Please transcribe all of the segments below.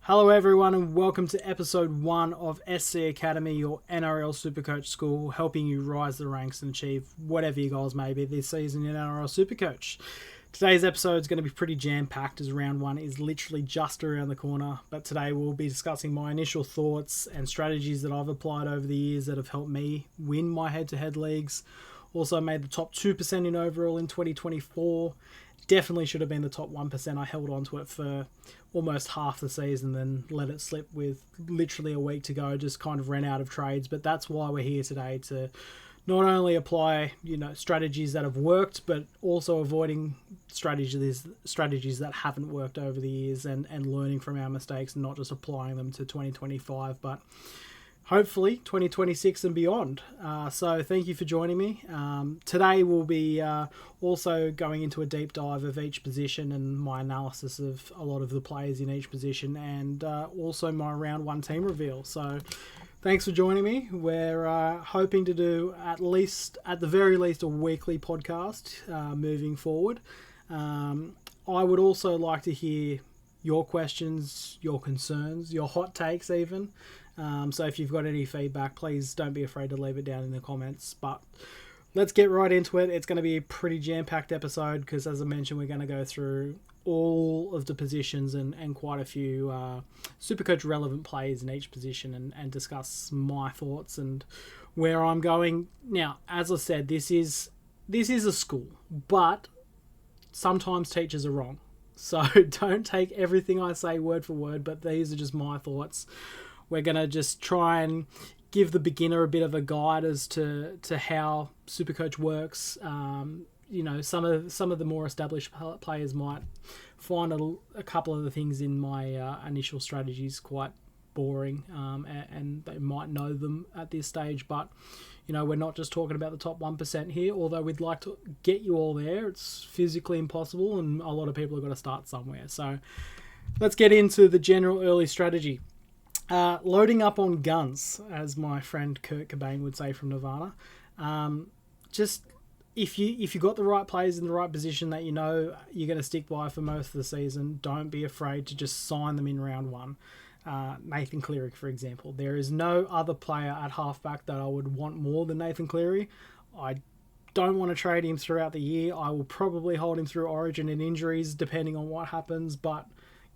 Hello everyone and welcome to episode 1 of SC Academy, your NRL Supercoach school, helping you rise the ranks and achieve whatever your goals may be this season in NRL Supercoach. Today's episode is going to be pretty jam-packed as round 1 is literally just around the corner, but today we'll be discussing my initial thoughts and strategies that I've applied over the years that have helped me win my head-to-head leagues. Also made the top 2% in overall in 2024. Definitely should have been the top 1%. I held on to it for almost half the season, then let it slip with literally a week to go. Just kind of ran out of trades, but that's why we're here today, to not only apply strategies that have worked, but also avoiding strategies that haven't worked over the years and learning from our mistakes and not just applying them to 2025, but hopefully 2026 and beyond. So thank you for joining me. Today we'll be also going into a deep dive of each position and my analysis of a lot of the players in each position, and also my round 1 team reveal. So thanks for joining me. We're hoping to do at the very least a weekly podcast moving forward. I would also like to hear your questions, your concerns, your hot takes even. So if you've got any feedback, please don't be afraid to leave it down in the comments. But let's get right into it. It's going to be a pretty jam-packed episode because, as I mentioned, we're going to go through all of the positions and quite a few Supercoach relevant players in each position and discuss my thoughts and where I'm going. Now, as I said, this is a school, but sometimes teachers are wrong. So don't take everything I say word for word, but these are just my thoughts. We're going to just try and give the beginner a bit of a guide as to how Supercoach works. Some of the more established players might find a couple of the things in my initial strategies quite boring, and they might know them at this stage. But, we're not just talking about the top 1% here, although we'd like to get you all there. It's physically impossible, and a lot of people have got to start somewhere. So let's get into the general early strategy. Loading up on guns, as my friend Kurt Cobain would say from Nirvana. Just if you got the right players in the right position that you're going to stick by for most of the season, don't be afraid to just sign them in round 1. Nathan Cleary, for example. There is no other player at halfback that I would want more than Nathan Cleary. I don't want to trade him throughout the year. I will probably hold him through Origin and injuries depending on what happens, but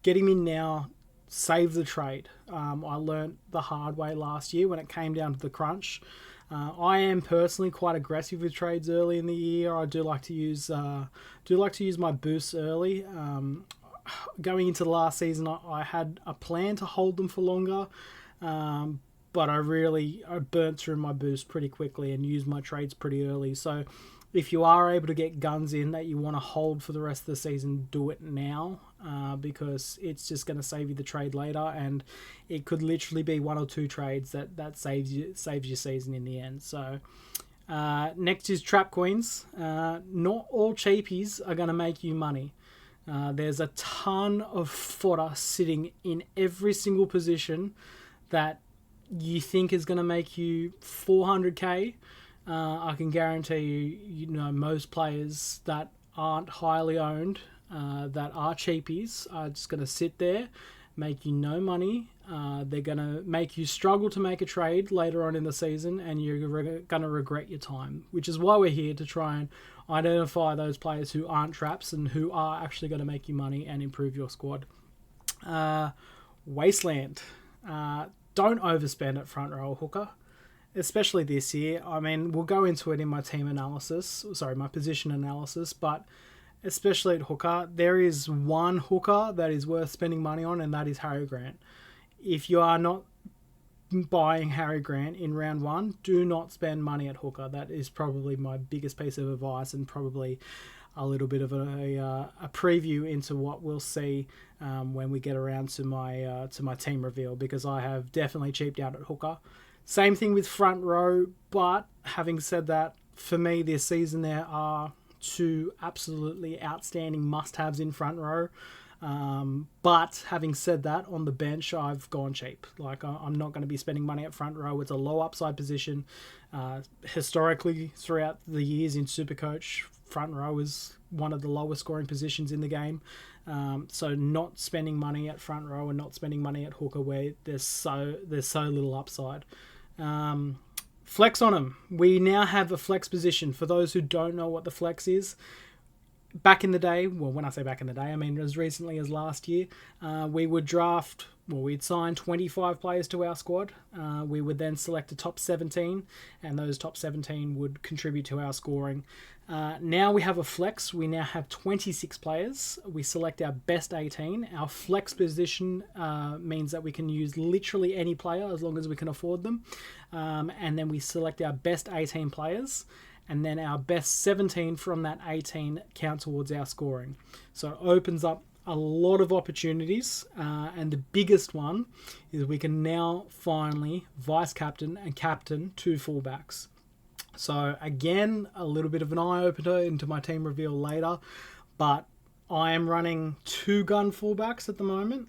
get him in now. Save the trade. I learnt the hard way last year when it came down to the crunch. I am personally quite aggressive with trades early in the year. I do like to use my boosts early. Going into the last season, I had a plan to hold them for longer, but I burnt through my boost pretty quickly and used my trades pretty early. So if you are able to get guns in that you want to hold for the rest of the season, do it now, because it's just going to save you the trade later, and it could literally be 1 or 2 trades that saves your season in the end. So next is Trap Queens. Not all cheapies are going to make you money. There's a ton of fodder sitting in every single position that you think is going to make you 400k. I can guarantee most players that aren't highly owned, that are cheapies, are just going to sit there, make you no money. They're going to make you struggle to make a trade later on in the season, and you're going to regret your time, which is why we're here, to try and identify those players who aren't traps and who are actually going to make you money and improve your squad. Wasteland. Don't overspend at front row hooker, especially this year. I mean, we'll go into it in my my position analysis, but especially at hooker, there is one hooker that is worth spending money on, and that is Harry Grant. If you are not buying Harry Grant in round 1, do not spend money at hooker. That is probably my biggest piece of advice, and probably a little bit of a preview into what we'll see when we get around to my team reveal, because I have definitely cheaped out at hooker. Same thing with front row, but having said that, for me this season there are 2 absolutely outstanding must-haves in front row. But having said that, on the bench, I've gone cheap. Like, I'm not going to be spending money at front row. It's a low upside position. Historically, throughout the years in Supercoach, front row is one of the lowest scoring positions in the game. So not spending money at front row and not spending money at hooker where there's so little upside. Flex on them. We now have a flex position. For those who don't know what the flex is, back in the day, well, when I say back in the day, I mean as recently as last year, we would draft, well, we'd sign 25 players to our squad. We would then select a top 17, and those top 17 would contribute to our scoring. Now we have a flex. We now have 26 players. We select our best 18. Our flex position means that we can use literally any player as long as we can afford them. And then we select our best 18 players. And then our best 17 from that 18 count towards our scoring. So it opens up a lot of opportunities. And the biggest one is we can now finally vice captain and captain 2 fullbacks. So again, a little bit of an eye-opener into my team reveal later. But I am running 2 gun fullbacks at the moment.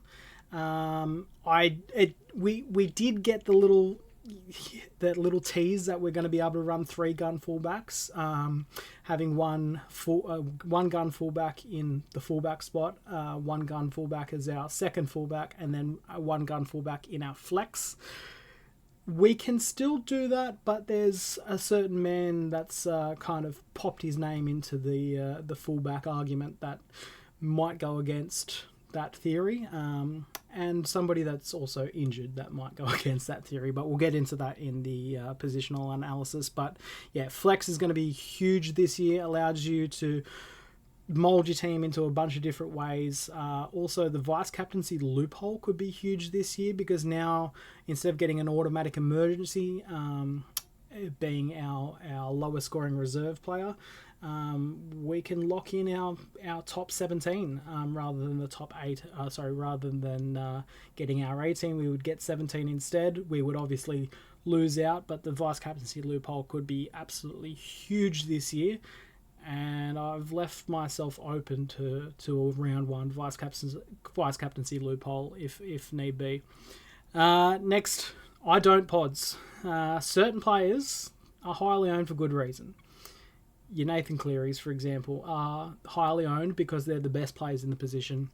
We did get that little tease that we're going to be able to run 3 gun fullbacks, having one gun fullback in the fullback spot, 1 gun fullback as our second fullback, and then 1 gun fullback in our flex. We can still do that, but there's a certain man that's kind of popped his name into the fullback argument that might go against that theory, and somebody that's also injured that might go against that theory, but we'll get into that in the positional analysis. But yeah, flex is going to be huge this year. Allows you to mold your team into a bunch of different ways. Also, the vice captaincy loophole could be huge this year, because now instead of getting an automatic emergency being our lowest scoring reserve player, we can lock in our top 17 rather than the top 8. Rather than getting our 18, we would get 17 instead. We would obviously lose out, but the vice captaincy loophole could be absolutely huge this year. And I've left myself open to a round 1 vice captaincy loophole if need be. Next, I don't pods. Certain players are highly owned for good reason. Your Nathan Clearys, for example, are highly owned because they're the best players in the position.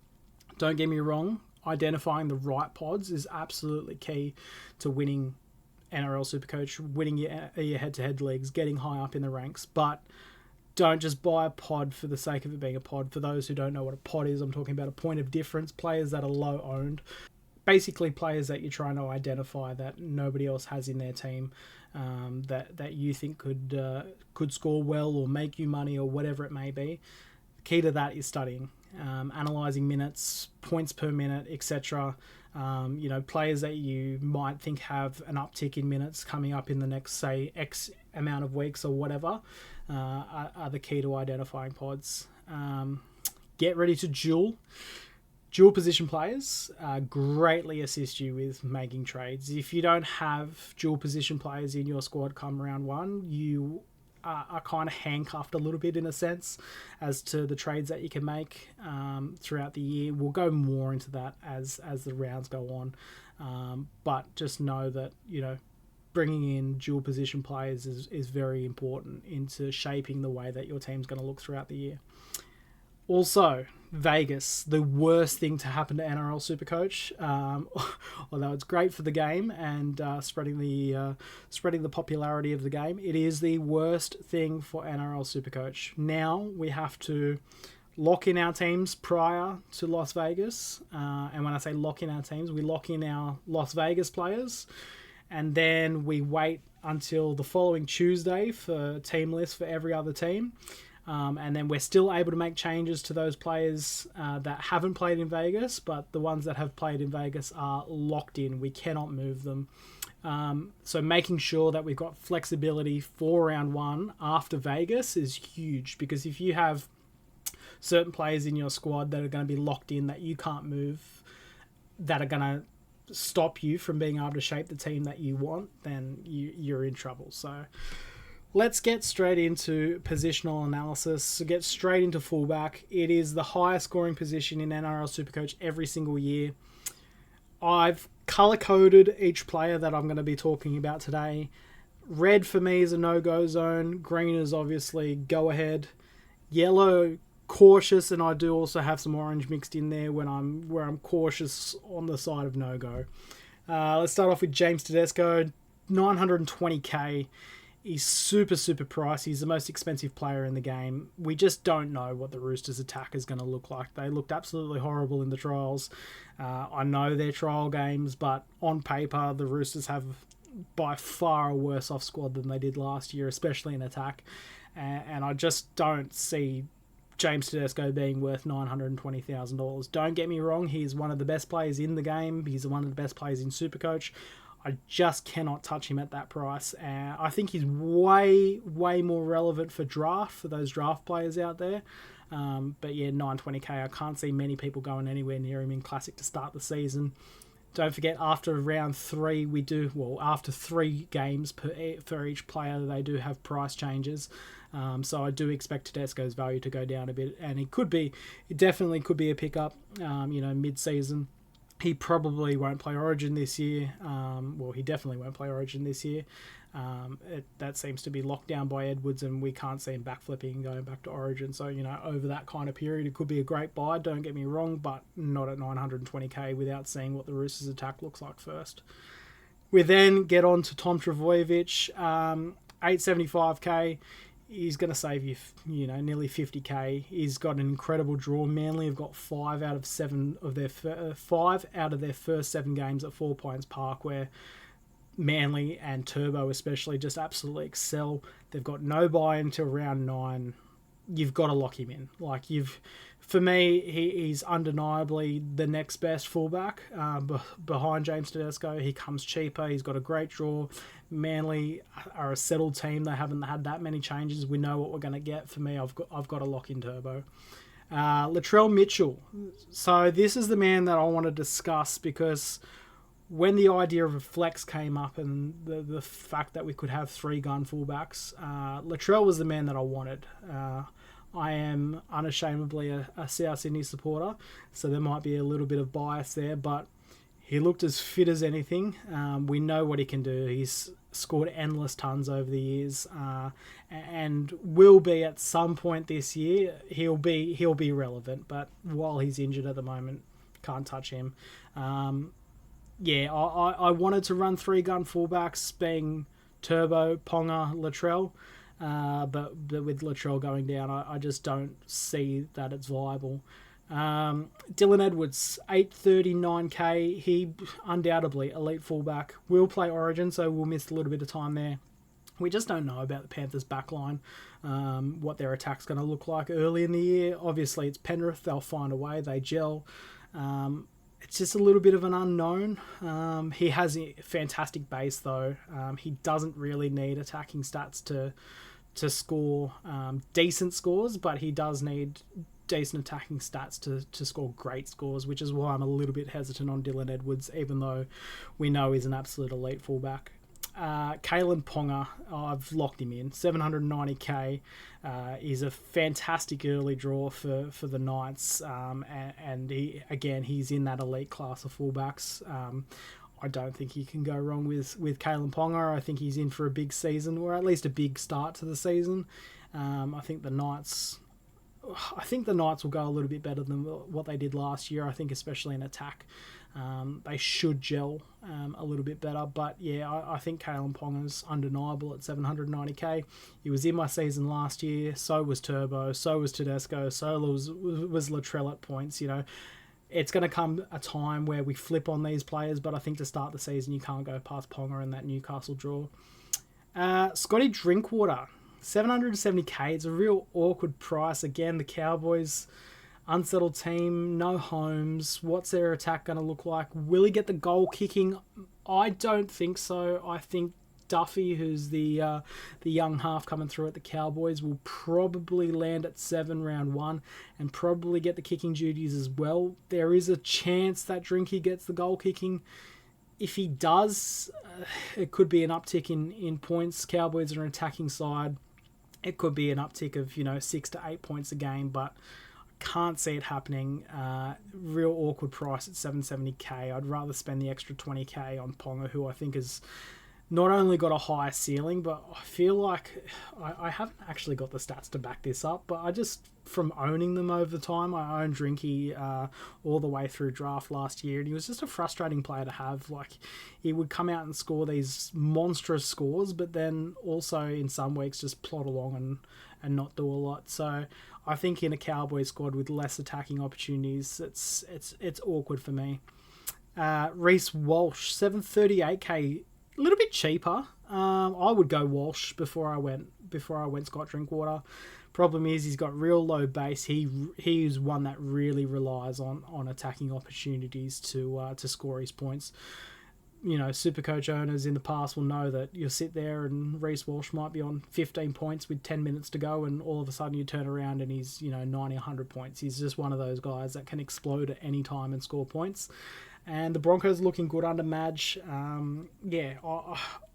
Don't get me wrong, identifying the right pods is absolutely key to winning NRL Supercoach, winning your head-to-head leagues, getting high up in the ranks. But don't just buy a pod for the sake of it being a pod. For those who don't know what a pod is, I'm talking about a point of difference, players that are low owned. Basically players that you're trying to identify that nobody else has in their team, that you think could score well or make you money or whatever it may be. The key to that is studying, analysing minutes, points per minute, etc. Players that you might think have an uptick in minutes coming up in the next, say, X amount of weeks or whatever, are the key to identifying pods. Get ready to dual position players greatly assist you with making trades. If you don't have dual position players in your squad come round 1, you are kind of handcuffed a little bit in a sense as to the trades that you can make throughout the year. We'll go more into that as the rounds go on. But just know that, bringing in dual position players is very important into shaping the way that your team's going to look throughout the year. Also, Vegas, the worst thing to happen to NRL Supercoach, although it's great for the game and spreading the popularity of the game, it is the worst thing for NRL Supercoach. Now we have to lock in our teams prior to Las Vegas, and when I say lock in our teams, we lock in our Las Vegas players, and then we wait until the following Tuesday for team lists for every other team. And then we're still able to make changes to those players that haven't played in Vegas, but the ones that have played in Vegas are locked in. We cannot move them. So making sure that we've got flexibility for round 1 after Vegas is huge, because if you have certain players in your squad that are going to be locked in that you can't move, that are going to stop you from being able to shape the team that you want, then you're in trouble. So let's get straight into positional analysis. So get straight into fullback. It is the highest scoring position in NRL Supercoach every single year. I've color-coded each player that I'm going to be talking about today. Red for me is a no-go zone. Green is obviously go ahead. Yellow cautious, and I do also have some orange mixed in there where I'm cautious on the side of no go. Let's start off with James Tedesco, 920k. He's super pricey. He's the most expensive player in the game. We just don't know what the Roosters' attack is going to look like. They looked absolutely horrible in the trials. I know they're trial games, but on paper, the Roosters have by far a worse off squad than they did last year, especially in attack. And I just don't see James Tedesco being worth $920,000. Don't get me wrong, he's one of the best players in the game. He's one of the best players in Supercoach. I just cannot touch him at that price. I think he's way more relevant for draft, for those draft players out there. But yeah, 920k, I can't see many people going anywhere near him in Classic to start the season. Don't forget, after round 3, after 3 games for each player, they do have price changes. So I do expect Tedesco's value to go down a bit, and it definitely could be a pickup, mid-season. He probably won't play Origin this year. He definitely won't play Origin this year. That seems to be locked down by Edwards, and we can't see him backflipping and going back to Origin. So, over that kind of period, it could be a great buy, don't get me wrong, but not at 920k without seeing what the Roosters' attack looks like first. We then get on to Tom Trbojevic, 875k. He's going to save you, nearly 50k. He's got an incredible draw. Manly have got 5 out of their first 7 games at 4 Points Park, where Manly and Turbo especially just absolutely excel. They've got no buy until round 9. You've got to lock him in. For me, he's undeniably the next best fullback behind James Tedesco. He comes cheaper. He's got a great draw. Manly are a settled team. They haven't had that many changes. We know what we're going to get. For me, I've got to lock in Turbo. Latrell Mitchell. So this is the man that I want to discuss, because when the idea of a flex came up and the fact that we could have 3 gun fullbacks, Latrell was the man that I wanted. I am unashamedly a South Sydney supporter, so there might be a little bit of bias there, but he looked as fit as anything. We know what he can do. He's scored endless tons over the years, and will be at some point this year. He'll be relevant, but while he's injured at the moment, can't touch him. I wanted to run 3 gun fullbacks, being Turbo, Ponga, Latrell. But with Latrell going down, I just don't see that it's viable. Dylan Edwards, 839k. He undoubtedly elite fullback. Will play Origin, so we'll miss a little bit of time there. We just don't know about the Panthers' backline, what their attack's going to look like early in the year. Obviously, it's Penrith. They'll find a way. They gel. It's just a little bit of an unknown. He has a fantastic base, though. He doesn't really need attacking stats to score decent scores, but he does need decent attacking stats to score great scores, which is why I'm a little bit hesitant on Dylan Edwards, even though we know he's an absolute elite fullback. Kalen Ponga, I've locked him in, 790k. He's a fantastic early draw for the Knights, and he's in that elite class of fullbacks. I don't think you can go wrong with Kalen Ponga. I think he's in for a big season, or at least a big start to the season. I think the Knights will go a little bit better than what they did last year. I think especially in attack, they should gel a little bit better. But yeah, I think Kalen Ponga's undeniable at 790k. He was in my season last year. So was Turbo. So was Tedesco. So was Latrell at points. It's going to come a time where we flip on these players, but I think to start the season, you can't go past Ponga in that Newcastle draw. Scotty Drinkwater, 770k. It's a real awkward price. Again, the Cowboys, unsettled team, no homes. What's their attack going to look like? Will he get the goal kicking? I don't think so. I think Duffy, who's the young half coming through at the Cowboys, will probably land at 7 round 1 and probably get the kicking duties as well. There is a chance that Drinky gets the goal kicking. If he does, it could be an uptick in points. Cowboys are an attacking side. It could be an uptick of 6 to 8 points a game, but can't see it happening. Real awkward price at 770k. I'd rather spend the extra 20k on Ponga, who I think is not only got a higher ceiling, but I feel like I haven't actually got the stats to back this up, but I just, from owning them over time, I owned Drinky all the way through draft last year, and he was just a frustrating player to have. Like, he would come out and score these monstrous scores, but then also in some weeks just plod along and not do a lot. So I think in a Cowboys squad with less attacking opportunities, it's awkward for me. Reece Walsh, 738k, a little bit cheaper. I would go Walsh before I went Scott Drinkwater. Problem is he's got real low base. He's one that really relies on attacking opportunities to score his points. You know, Supercoach owners in the past will know that you'll sit there and Reece Walsh might be on 15 points with 10 minutes to go, and all of a sudden you turn around and he's 90, 100 points. He's just one of those guys that can explode at any time and score points. And the Broncos looking good under Madge. I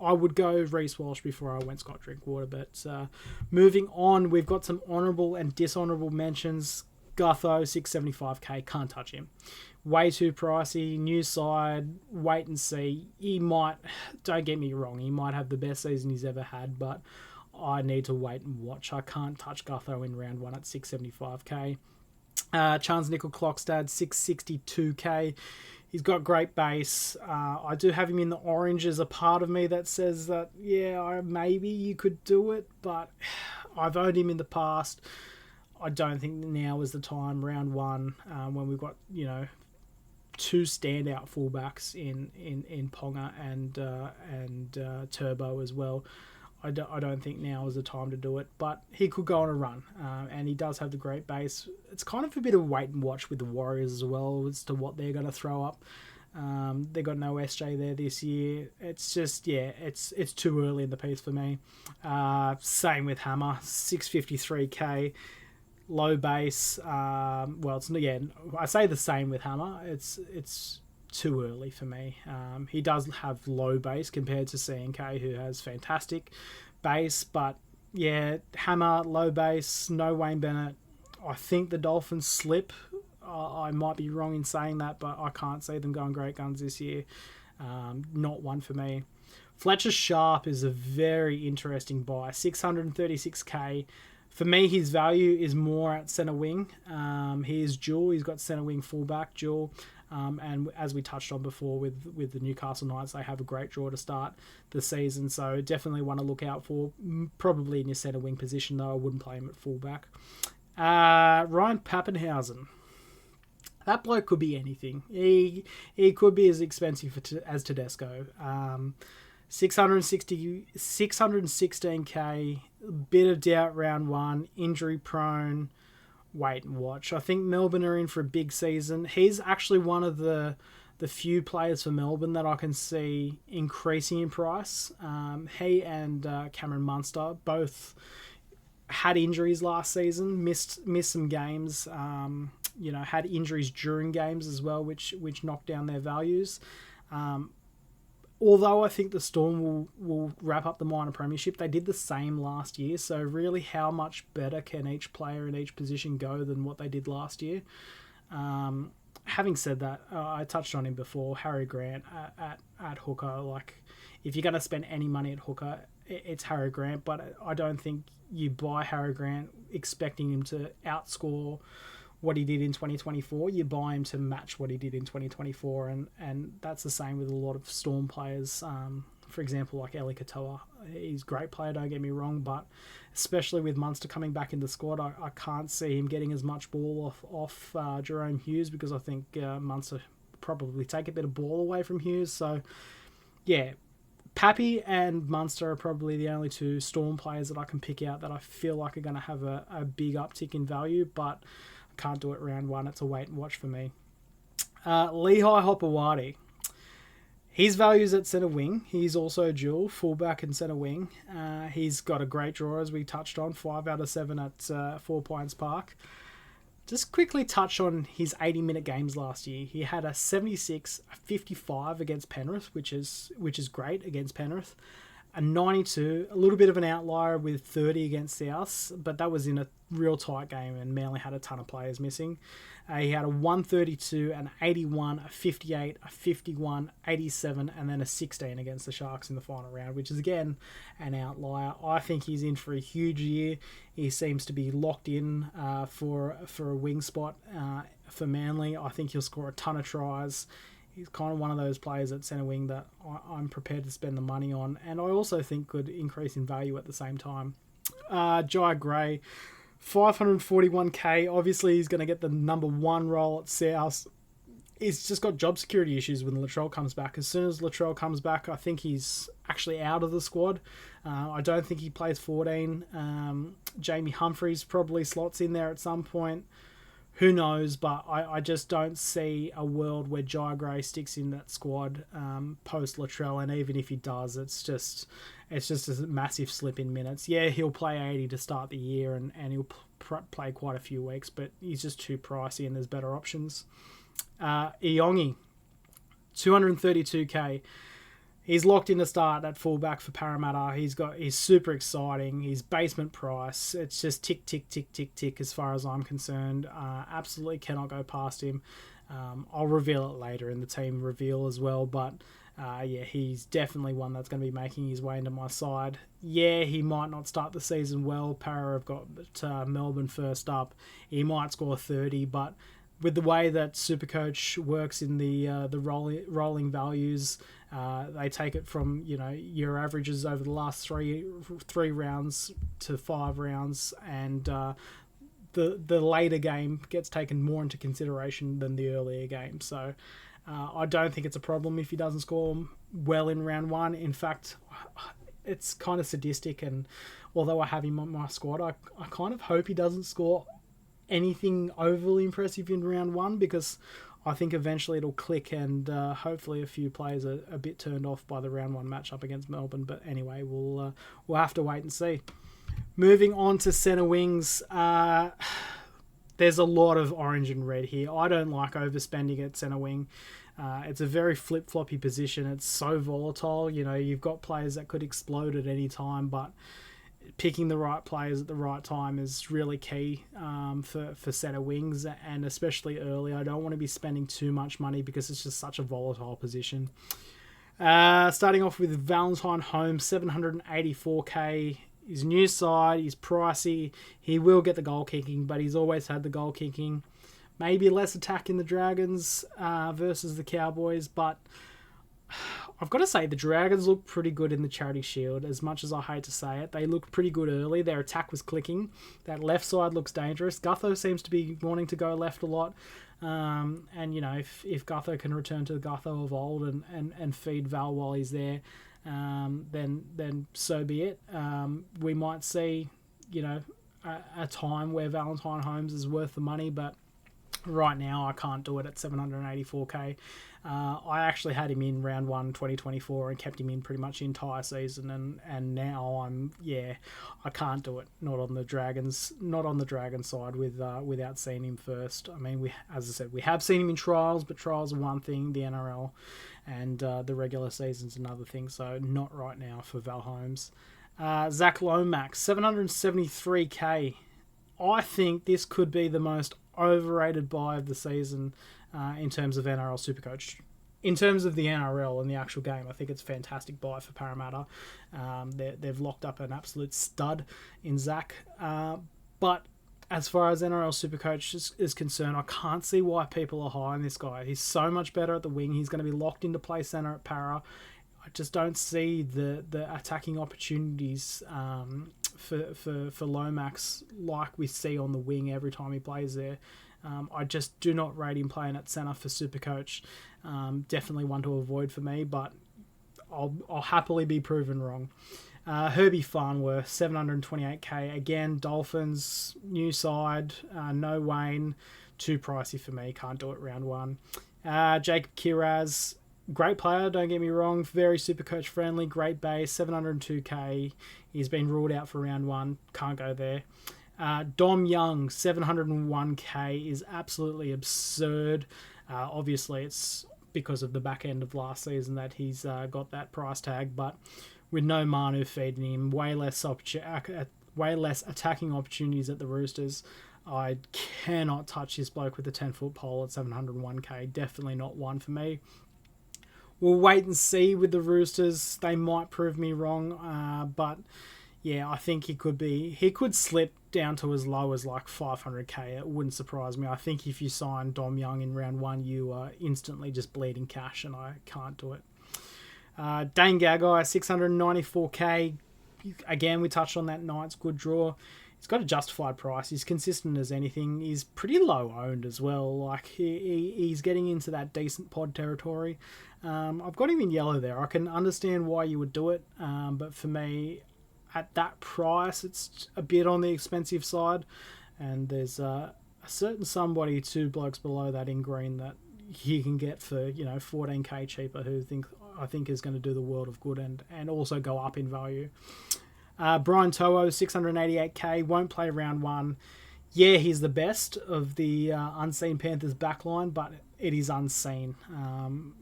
would go Reece Walsh before I went Scott Drinkwater. But moving on, we've got some honourable and dishonourable mentions. Gutho, 675k, can't touch him. Way too pricey, new side, wait and see. He might, don't get me wrong, he might have the best season he's ever had, but I need to wait and watch. I can't touch Gutho in round one at 675k. Chance Nickel Clockstad, 662k. He's got great base. I do have him in the orange. As a part of me that says that, maybe you could do it, but I've owned him in the past. I don't think now is the time, round one, when we've got, two standout fullbacks in Ponga and Turbo as well. I don't think now is the time to do it, but he could go on a run, and he does have the great base. It's kind of a bit of wait and watch with the Warriors as well as to what they're going to throw up. They got no SJ there this year. It's just, it's too early in the piece for me. Same with Hammer, 653k, low base. I say the same with Hammer. It's too early for me. He does have low base compared to CNK, who has fantastic base, but Hammer, low base, no Wayne Bennett. I think the Dolphins slip. I might be wrong in saying that, but I can't see them going great guns this year. Not one for me. Fletcher Sharp is a very interesting buy, 636k. For me, his value is more at centre wing. He is dual. He's got centre wing fullback dual. And as we touched on before with the Newcastle Knights, they have a great draw to start the season. So definitely one to look out for. Probably in your centre wing position, though. I wouldn't play him at fullback. Ryan Pappenhausen. That bloke could be anything. He could be as expensive as Tedesco. 616k, bit of doubt round one, injury prone, wait and watch. I think Melbourne are in for a big season. He's actually one of the few players for Melbourne that I can see increasing in price. He and Cameron Munster both had injuries last season, missed some games, had injuries during games as well, which knocked down their values. Although I think the Storm will wrap up the minor premiership, they did the same last year. So really, how much better can each player in each position go than what they did last year? Having said that, I touched on him before, Harry Grant at hooker. Like, if you're going to spend any money at hooker, it's Harry Grant. But I don't think you buy Harry Grant expecting him to outscore what he did in 2024. You buy him to match what he did in 2024, and that's the same with a lot of Storm players. For example, like Eli Katoa. He's a great player, don't get me wrong, but especially with Munster coming back in the squad, I can't see him getting as much ball off Jerome Hughes, because I think Munster probably take a bit of ball away from Hughes. So, Pappy and Munster are probably the only two Storm players that I can pick out that I feel like are going to have a big uptick in value, but can't do it round one. It's a wait and watch for me. Lehigh Hopewadi. His value's at centre wing. He's also dual, fullback and centre wing. He's got a great draw, as we touched on, 5 out of 7 at 4 Pines Park. Just quickly touch on his 80-minute games last year. He had a 76, a 55 against Penrith, which is great against Penrith. A 92, a little bit of an outlier with 30 against South, but that was in a real tight game and Manly had a ton of players missing. He had a 132, an 81, a 58, a 51, 87, and then a 16 against the Sharks in the final round, which is again an outlier. I think he's in for a huge year. He seems to be locked in for a wing spot for Manly. I think he'll score a ton of tries. He's kind of one of those players at centre wing that I'm prepared to spend the money on, and I also think could increase in value at the same time. Jai Gray, 541k. Obviously, he's going to get the number one role at South. He's just got job security issues when Latrell comes back. As soon as Latrell comes back, I think he's actually out of the squad. I don't think he plays 14. Jamie Humphries probably slots in there at some point. Who knows, but I just don't see a world where Jai Gray sticks in that squad post Latrell, and even if he does, it's just a massive slip in minutes. Yeah, he'll play 80 to start the year, and he'll play quite a few weeks, but he's just too pricey and there's better options. Iongi, 232k. He's locked in to start at fullback for Parramatta. He's super exciting. He's basement price. It's just tick, tick, tick, tick, tick as far as I'm concerned. Absolutely cannot go past him. I'll reveal it later in the team reveal as well. But yeah, he's definitely one that's going to be making his way into my side. Yeah, he might not start the season well. Para have got Melbourne first up. He might score 30, but with the way that Supercoach works in the rolling values, they take it from your averages over the last three rounds to 5 rounds, and the later game gets taken more into consideration than the earlier game. So I don't think it's a problem if he doesn't score well in round 1. In fact, it's kind of sadistic, and although I have him on my squad, I kind of hope he doesn't score anything overly impressive in round 1, because I think eventually it'll click, and hopefully a few players are a bit turned off by the round 1 matchup against Melbourne. But anyway, we'll have to wait and see. Moving on to centre wings, there's a lot of orange and red here. I don't like overspending at centre wing. It's a very flip-floppy position. It's so volatile. You've got players that could explode at any time, but picking the right players at the right time is really key for centre wings, and especially early. I don't want to be spending too much money because it's just such a volatile position. Starting off with Valentine Holmes, 784k. His new side, he's pricey. He will get the goal kicking, but he's always had the goal kicking. Maybe less attack in the Dragons versus the Cowboys, but I've got to say the Dragons look pretty good in the Charity Shield. As much as I hate to say it, they looked pretty good early. Their attack was clicking. That left side looks dangerous. Gutho seems to be wanting to go left a lot. And if Gutho can return to the Gutho of old and feed Val while he's there, then so be it. We might see a time where Valentine Holmes is worth the money, but right now I can't do it at 784k. I actually had him in round 1 2024 and kept him in pretty much the entire season, and now I can't do it. Not on the Dragons side without seeing him first. I mean, as I said, we have seen him in trials, but trials are one thing, the NRL, and the regular season's another thing. So not right now for Val Holmes. Zach Lomax, 773k. I think this could be the most overrated buy of the season in terms of NRL Supercoach. In terms of the NRL and the actual game, I think it's a fantastic buy for Parramatta. They've locked up an absolute stud in Zach. But as far as NRL Supercoach is concerned, I can't see why people are high on this guy. He's so much better at the wing. He's going to be locked into play centre at Para. I just don't see the attacking opportunities for Lomax like we see on the wing every time he plays there. I just do not rate him playing at centre for Supercoach. Definitely one to avoid for me, but I'll happily be proven wrong. Herbie Farnworth, 728k. Again, Dolphins, new side, no Wayne, too pricey for me. Can't do it round 1. Jacob Kiraz, great player, don't get me wrong. Very Supercoach friendly, great base, 702k. He's been ruled out for round 1. Can't go there. Dom Young, 701k, is absolutely absurd. Obviously, it's because of the back end of last season that he's got that price tag, but with no Manu feeding him, way less attacking opportunities at the Roosters. I cannot touch this bloke with a 10-foot pole at 701k. Definitely not one for me. We'll wait and see with the Roosters. They might prove me wrong, but yeah, I think he could slip down to as low as like 500k. It wouldn't surprise me. I think if you sign Dom Young in round 1, you are instantly just bleeding cash, and I can't do it. Dane Gagai, 694k. Again, we touched on that Knights good draw. He's got a justified price. He's consistent as anything. He's pretty low owned as well. Like he's getting into that decent pod territory. I've got him in yellow there. I can understand why you would do it, but for me, at that price, it's a bit on the expensive side. And there's a certain somebody 2 blokes below that in green that you can get for 14k cheaper, who I think is going to do the world of good and also go up in value. Brian To'o, 688k, won't play round 1. Yeah, he's the best of the unseen Panthers backline, but it is unseen.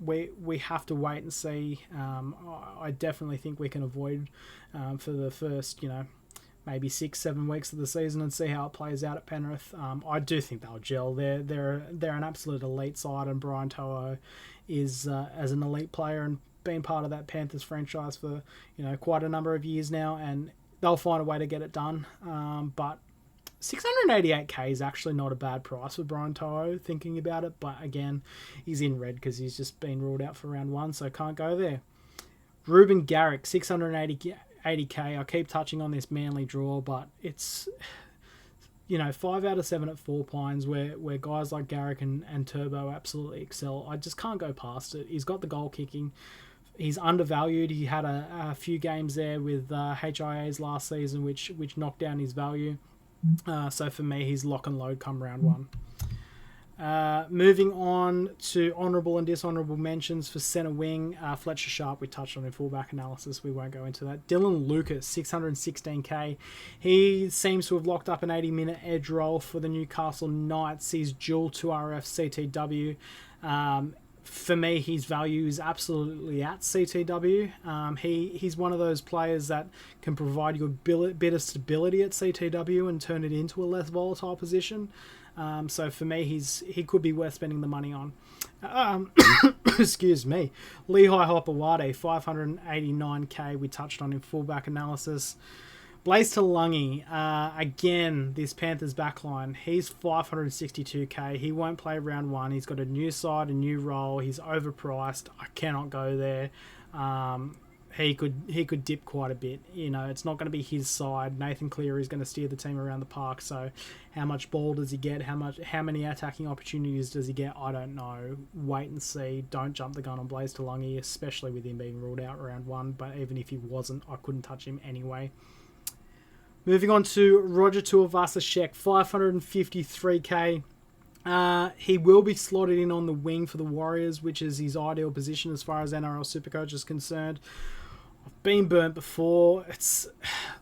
We have to wait and see. I definitely think we can avoid for the first, maybe 6-7 weeks of the season and see how it plays out at Penrith. I do think they'll gel. They're an absolute elite side, and Brian To'o is as an elite player and been part of that Panthers franchise for quite a number of years now, and they'll find a way to get it done. But 688k is actually not a bad price for Brian To'o, thinking about it, but again, he's in red because he's just been ruled out for round 1, so can't go there. Ruben Garrick, 680k. I keep touching on this Manly draw, but it's 5 out of 7 at 4 Pines where guys like Garrick and Turbo absolutely excel. I just can't go past it. He's got the goal kicking. He's undervalued. He had a few games there with HIAs last season, which knocked down his value. So for me, he's lock and load come round 1. Moving on to honourable and dishonourable mentions for centre wing. Fletcher Sharp, we touched on in fullback analysis. We won't go into that. Dylan Lucas, 616k. He seems to have locked up an 80-minute edge role for the Newcastle Knights. He's dual 2RF CTW. For me, his value is absolutely at CTW. He's one of those players that can provide you a bit of stability at CTW and turn it into a less volatile position. So for me, he could be worth spending the money on. Excuse me. Lehigh Hopewade, 589k. We touched on in fullback analysis. Blaze Talangi, again, this Panthers backline, he's 562k. He won't play round 1. He's got a new side, a new role. He's overpriced. I cannot go there. He could dip quite a bit. It's not going to be his side. Nathan Cleary is going to steer the team around the park. So how much ball does he get? How many attacking opportunities does he get? I don't know. Wait and see. Don't jump the gun on Blaze Talangi, especially with him being ruled out round 1. But even if he wasn't, I couldn't touch him anyway. Moving on to Roger Tuivasa-Sheck, 553k. He will be slotted in on the wing for the Warriors, which is his ideal position as far as NRL Supercoach is concerned. I've been burnt before.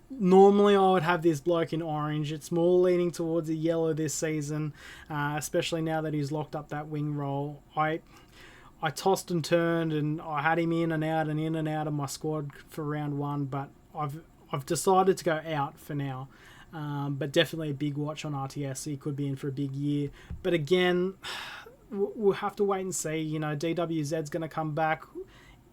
Normally I would have this bloke in orange. It's more leaning towards a yellow this season, especially now that he's locked up that wing role. I tossed and turned, and I had him in and out of my squad for round 1, but I've decided to go out for now. But definitely a big watch on RTS. He could be in for a big year. But again, we'll have to wait and see. DWZ's going to come back.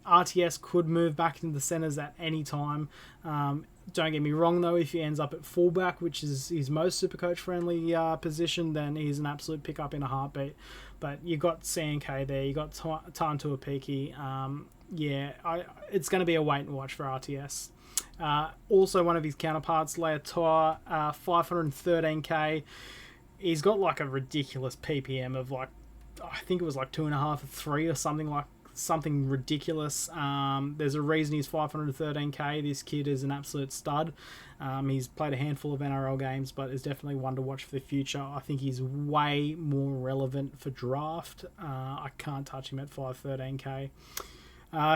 RTS could move back into the centres at any time. Don't get me wrong, though. If he ends up at fullback, which is his most Supercoach-friendly position, then he's an absolute pickup in a heartbeat. But you got CNK there. You got Tan Tuapiki. It's going to be a wait and watch for RTS. Also, one of his counterparts, Leotoa, 513k. He's got like a ridiculous PPM of I think it was 2.5 or 3 or something ridiculous. There's a reason he's 513k. This kid is an absolute stud. He's played a handful of NRL games, but is definitely one to watch for the future. I think he's way more relevant for draft. I can't touch him at 513k.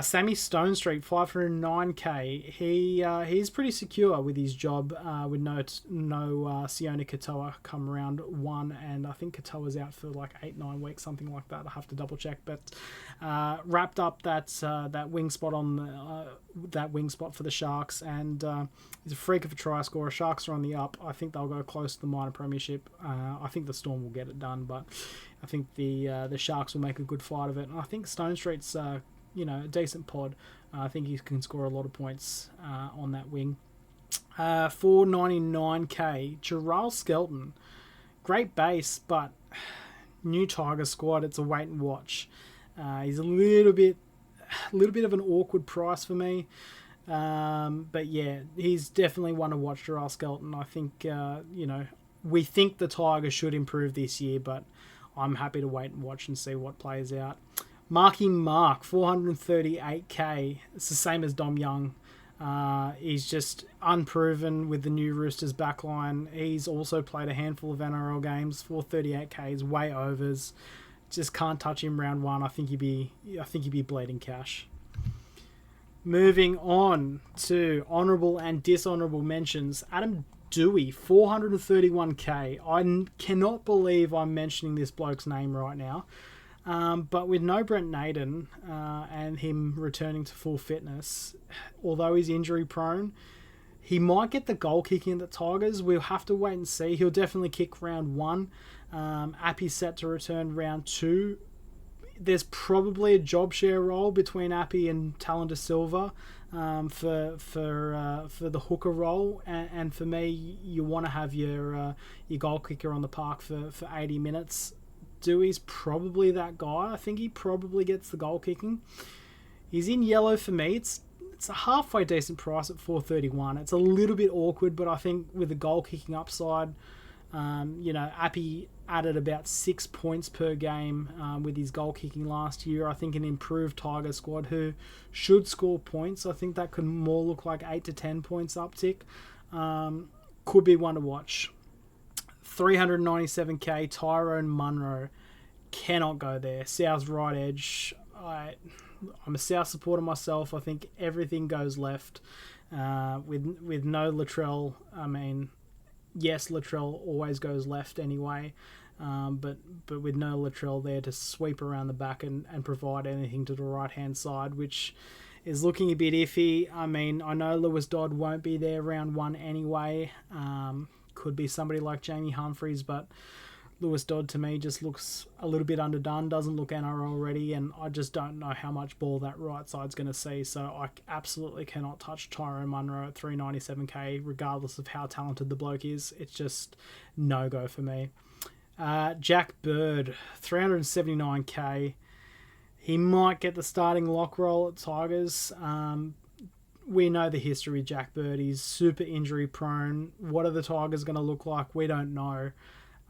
Sammy Stonestreet, 509k. He's pretty secure with his job with no Sione Katoa come round one, and I think Katoa's out for like 8-9 weeks, something like that. I have to double check, but wrapped up that wing spot on that wing spot for the Sharks, and he's a freak of a try scorer. Sharks are on the up. I think they'll go close to the minor premiership. I think the Storm will get it done, but I think the Sharks will make a good fight of it. And I think Stonestreet's a decent pod. I think he can score a lot of points on that wing. 499k, Jarrell Skelton. Great base, but new Tiger squad, it's a wait and watch. He's a little bit of an awkward price for me. But yeah, he's definitely one to watch, Jarrell Skelton. I think, we think the Tigers should improve this year, but I'm happy to wait and watch and see what plays out. Marky Mark, 438k. It's the same as Dom Young. He's just unproven with the new Roosters backline. He's also played a handful of NRL games. 438k is way overs. Just can't touch him round one. I think he'd be bleeding cash. Moving on to honourable and dishonourable mentions. Adam Dewey, 431k. I cannot believe I'm mentioning this bloke's name right now. But with no Brent Naden and him returning to full fitness, although he's injury prone, he might get the goal kicking at the Tigers. We'll have to wait and see. He'll definitely kick round one. Appy's set to return round two. There's probably a job share role between Appy and Talon De Silva for the hooker role, and for me, you want to have your goal kicker on the park for 80 minutes. Dewey's probably that guy. I think he probably gets the goal kicking. He's in yellow for me. It's a halfway decent price at 431. It's a little bit awkward, but I think with the goal kicking upside, Appy added about 6 points per game with his goal kicking last year. I think an improved Tiger squad who should score points. I think that could more look like 8 to 10 points uptick. Could be one to watch. 397k, Tyrone Munro. Cannot go there. South's right edge. I'm a South supporter myself. I think everything goes left with no Latrell. I mean, yes, Latrell always goes left anyway, but with no Latrell there to sweep around the back and provide anything to the right-hand side, which is looking a bit iffy. I mean, I know Lewis Dodd won't be there round one anyway. Could be somebody like Jamie Humphries, but Lewis Dodd to me just looks a little bit underdone, doesn't look NRL ready, and I just don't know how much ball that right side's going to see, so I absolutely cannot touch Tyrone Munro at 397k, regardless of how talented the bloke is. It's just no-go for me. Jack Bird, 379k. He might get the starting lock roll at Tigers. We know the history of Jack Bird. He's super injury prone. What are the Tigers going to look like? We don't know.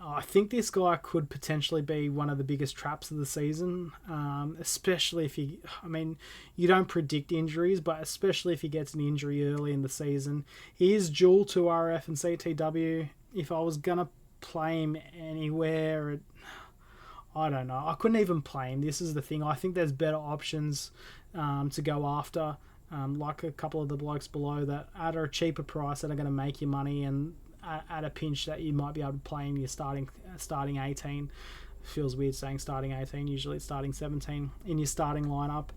I think this guy could potentially be one of the biggest traps of the season, especially if you don't predict injuries, but especially if he gets an injury early in the season. He is dual to RF and CTW. If I was going to play him anywhere, I don't know. I couldn't even play him. This is the thing. I think there's better options to go after, like a couple of the blokes below that at a cheaper price that are going to make you money, and at a pinch that you might be able to play in your starting 18. Feels weird saying starting 18. Usually it's starting 17 in your starting lineup.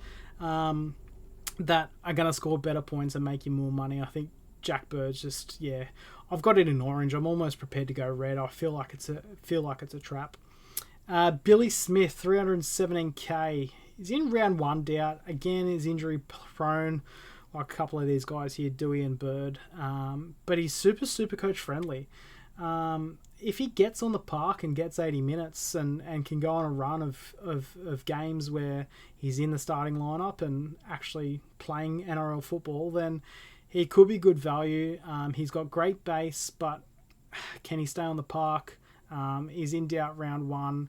That are going to score better points and make you more money. I think Jack Bird's just, yeah. I've got it in orange. I'm almost prepared to go red. I feel like it's a trap. Billy Smith, 317k. He's in round one, doubt. Again, he's injury prone, like a couple of these guys here, Dewey and Bird. But he's super coach friendly. If he gets on the park and gets 80 minutes and can go on a run of games where he's in the starting lineup and actually playing NRL football, then he could be good value. He's got great base, but can he stay on the park? He's in doubt round one.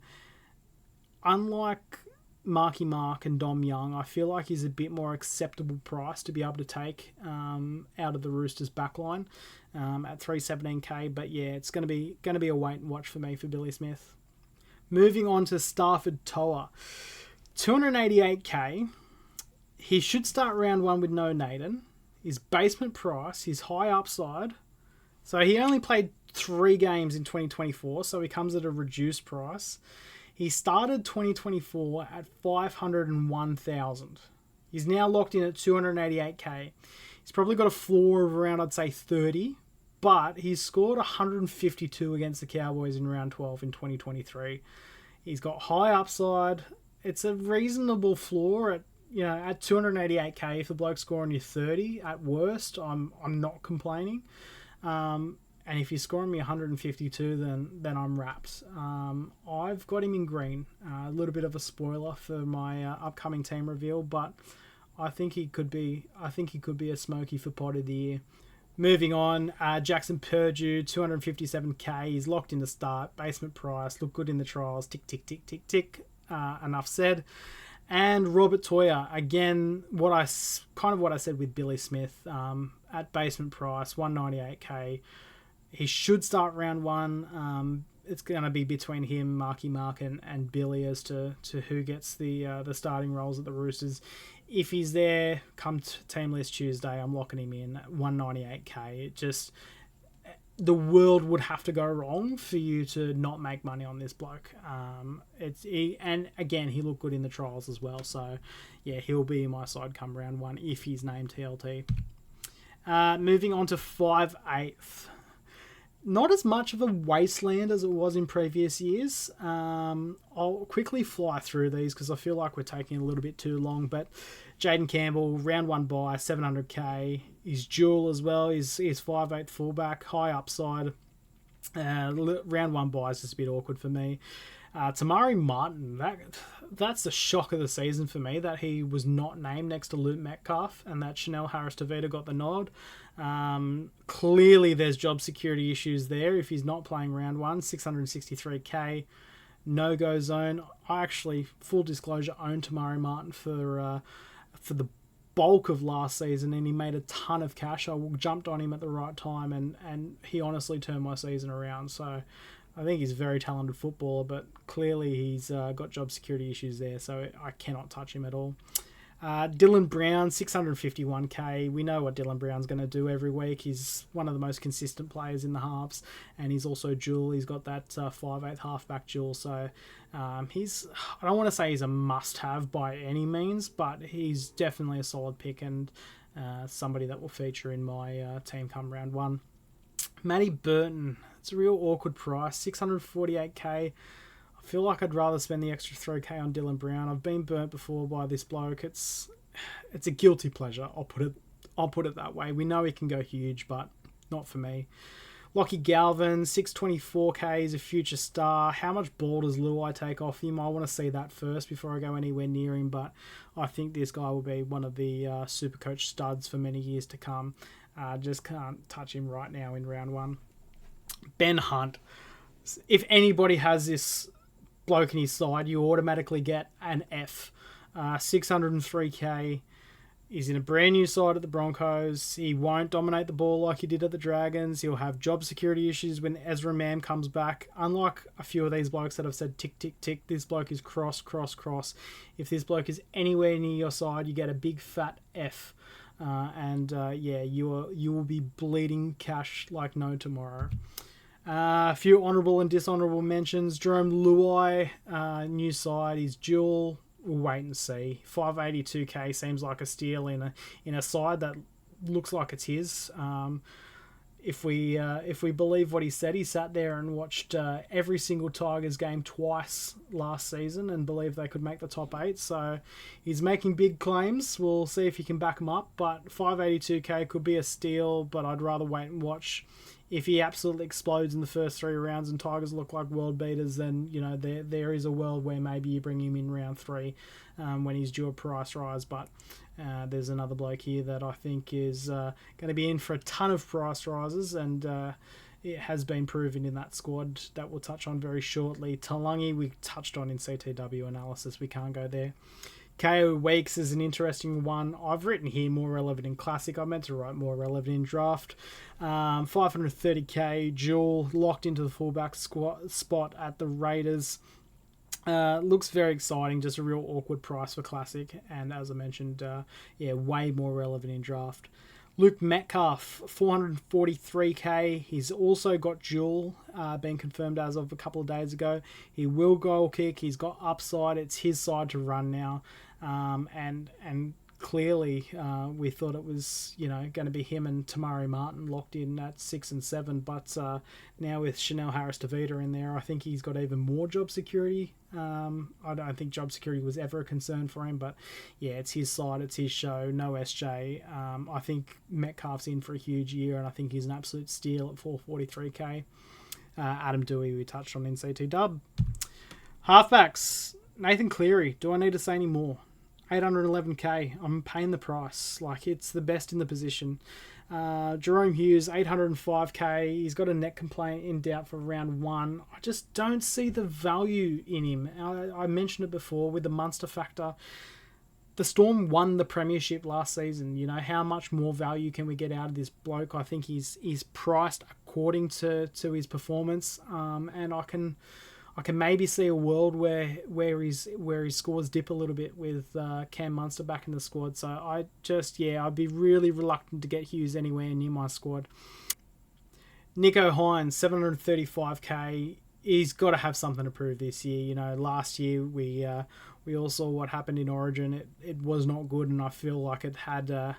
Unlike Marky Mark and Dom Young, I feel like he's a bit more acceptable price to be able to take out of the Roosters backline at 317k. But yeah, it's going to be a wait and watch for me for Billy Smith. Moving on to Stafford Toa, 288k. He should start round 1 with no Naden. His basement price, his high upside. So he only played 3 games in 2024, so he comes at a reduced price. He started 2024 at 501,000. He's now locked in at 288k. He's probably got a floor of around, I'd say, 30, but he's scored 152 against the Cowboys in round 12 in 2023. He's got high upside. It's a reasonable floor at 288k. If the bloke's scoring you 30 at worst, I'm not complaining. And if you're scoring me 152, then I'm wrapped. I've got him in green. A little bit of a spoiler for my upcoming team reveal, but I think he could be a smoky for pod of the year. Moving on, Jackson Purdue, 257k. He's locked in to start. Basement price. Looked good in the trials. Tick, tick, tick, tick, tick. Enough said. And Robert Toya, again, what I said with Billy Smith, at basement price, 198k. He should start round 1. It's going to be between him, Marky Mark, and Billy as to who gets the starting roles at the Roosters. If he's there, come team list Tuesday, I'm locking him in at 198k. The world would have to go wrong for you to not make money on this bloke. And again, he looked good in the trials as well. So yeah, he'll be in my side come round 1 if he's named TLT. Moving on to 5/8. Not as much of a wasteland as it was in previous years. I'll quickly fly through these because I feel like we're taking a little bit too long. But Jaden Campbell, round 1 buy, 700k. He's dual as well. He's 5/8 fullback, high upside. Round 1 buy is just a bit awkward for me. Tamari Martin, that's the shock of the season for me, that he was not named next to Luke Metcalf and that Chanel Harris-Tavita got the nod. Clearly there's job security issues there if he's not playing round 1. 663k, no-go zone. I actually, full disclosure, owned Tamari Martin for the bulk of last season, and he made a ton of cash. I jumped on him at the right time, and he honestly turned my season around. So I think he's a very talented footballer, but clearly he's got job security issues there, so I cannot touch him at all. Dylan Brown, 651k. We know what Dylan Brown's going to do every week. He's one of the most consistent players in the halves, and he's also dual. He's got that 5/8 halfback dual, so I don't want to say he's a must-have by any means, but he's definitely a solid pick and somebody that will feature in my team come round 1. Matty Burton, it's a real awkward price, 648k. I feel like I'd rather spend the extra 3k on Dylan Brown. I've been burnt before by this bloke. It's a guilty pleasure. I'll put it that way. We know he can go huge, but not for me. Lockie Galvin, 624k, is a future star. How much ball does Luai take off him? I want to see that first before I go anywhere near him, but I think this guy will be one of the Supercoach studs for many years to come. Just can't touch him right now in round 1. Ben Hunt. If anybody has this bloke in his side, you automatically get an F. 603k. He's in a brand new side at the Broncos. He won't dominate the ball like he did at the Dragons. He'll have job security issues when Ezra Mam comes back. Unlike a few of these blokes that have said tick, tick, tick, this bloke is cross, cross, cross. If this bloke is anywhere near your side, you get a big fat F. You will be bleeding cash like no tomorrow. A few honourable and dishonourable mentions. Jerome Luai, new side. He's dual. We'll wait and see. 582k seems like a steal in a side that looks like it's his. If we believe what he said, he sat there and watched every single Tigers game twice last season and believed they could make the top 8. So he's making big claims. We'll see if he can back them up. But 582k could be a steal, but I'd rather wait and watch. If he absolutely explodes in the first 3 rounds and Tigers look like world beaters, then there is a world where maybe you bring him in round 3 when he's due a price rise. But there's another bloke here that I think is going to be in for a ton of price rises, and it has been proven in that squad that we'll touch on very shortly. Talangi, we touched on in CTW analysis. We can't go there. KO Weeks is an interesting one. I've written here more relevant in Classic. I meant to write more relevant in Draft. 530k, dual, locked into the fullback spot at the Raiders. Looks very exciting. Just a real awkward price for Classic, and as I mentioned, way more relevant in draft. Luke Metcalf, 443k. He's also got dual, being confirmed as of a couple of days ago. He will goal kick. He's got upside. It's his side to run now, and clearly we thought it was going to be him and Tamari Martin locked in at 6 and 7, but now with Chanel Harris-Tavita in there, I think he's got even more job security. I don't think job security was ever a concern for him, but yeah, it's his side, it's his show, no SJ. I think Metcalf's in for a huge year, and I think he's an absolute steal at 443k. Adam Dewey, we touched on in CT Dub. Halfbacks, Nathan Cleary. Do I need to say any more? 811k. I'm paying the price. Like, it's the best in the position. Jerome Hughes, 805k. He's got a neck complaint in doubt for round 1. I just don't see the value in him. I mentioned it before with the Munster factor. The Storm won the premiership last season. How much more value can we get out of this bloke? I think he's priced according to his performance, and I can maybe see a world where his scores dip a little bit with Cam Munster back in the squad. So I'd be really reluctant to get Hughes anywhere near my squad. Nico Hines, 735k. He's got to have something to prove this year. Last year we all saw what happened in Origin. It was not good, and I feel like it had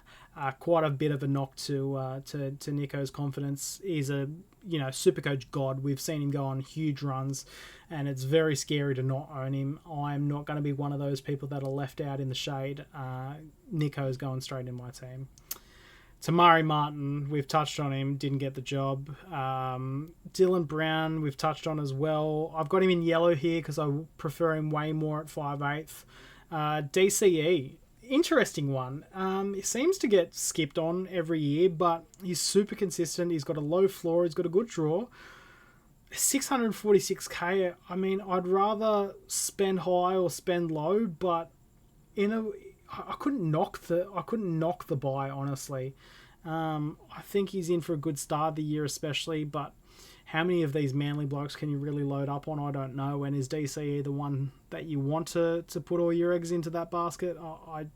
quite a bit of a knock to Nico's confidence. He's a Supercoach god. We've seen him go on huge runs, and it's very scary to not own him. I'm not going to be one of those people that are left out in the shade. Nico's going straight in my team. Tamari Martin, we've touched on him, didn't get the job. Dylan Brown, we've touched on as well. I've got him in yellow here because I prefer him way more at 5/8. DCE, interesting one. He seems to get skipped on every year, but he's super consistent. He's got a low floor. He's got a good draw. 646k. I mean, I'd rather spend high or spend low, but I couldn't knock the buy, honestly. I think he's in for a good start of the year, especially, but how many of these Manly blokes can you really load up on? I don't know. And is DCE the one that you want to put all your eggs into that basket? I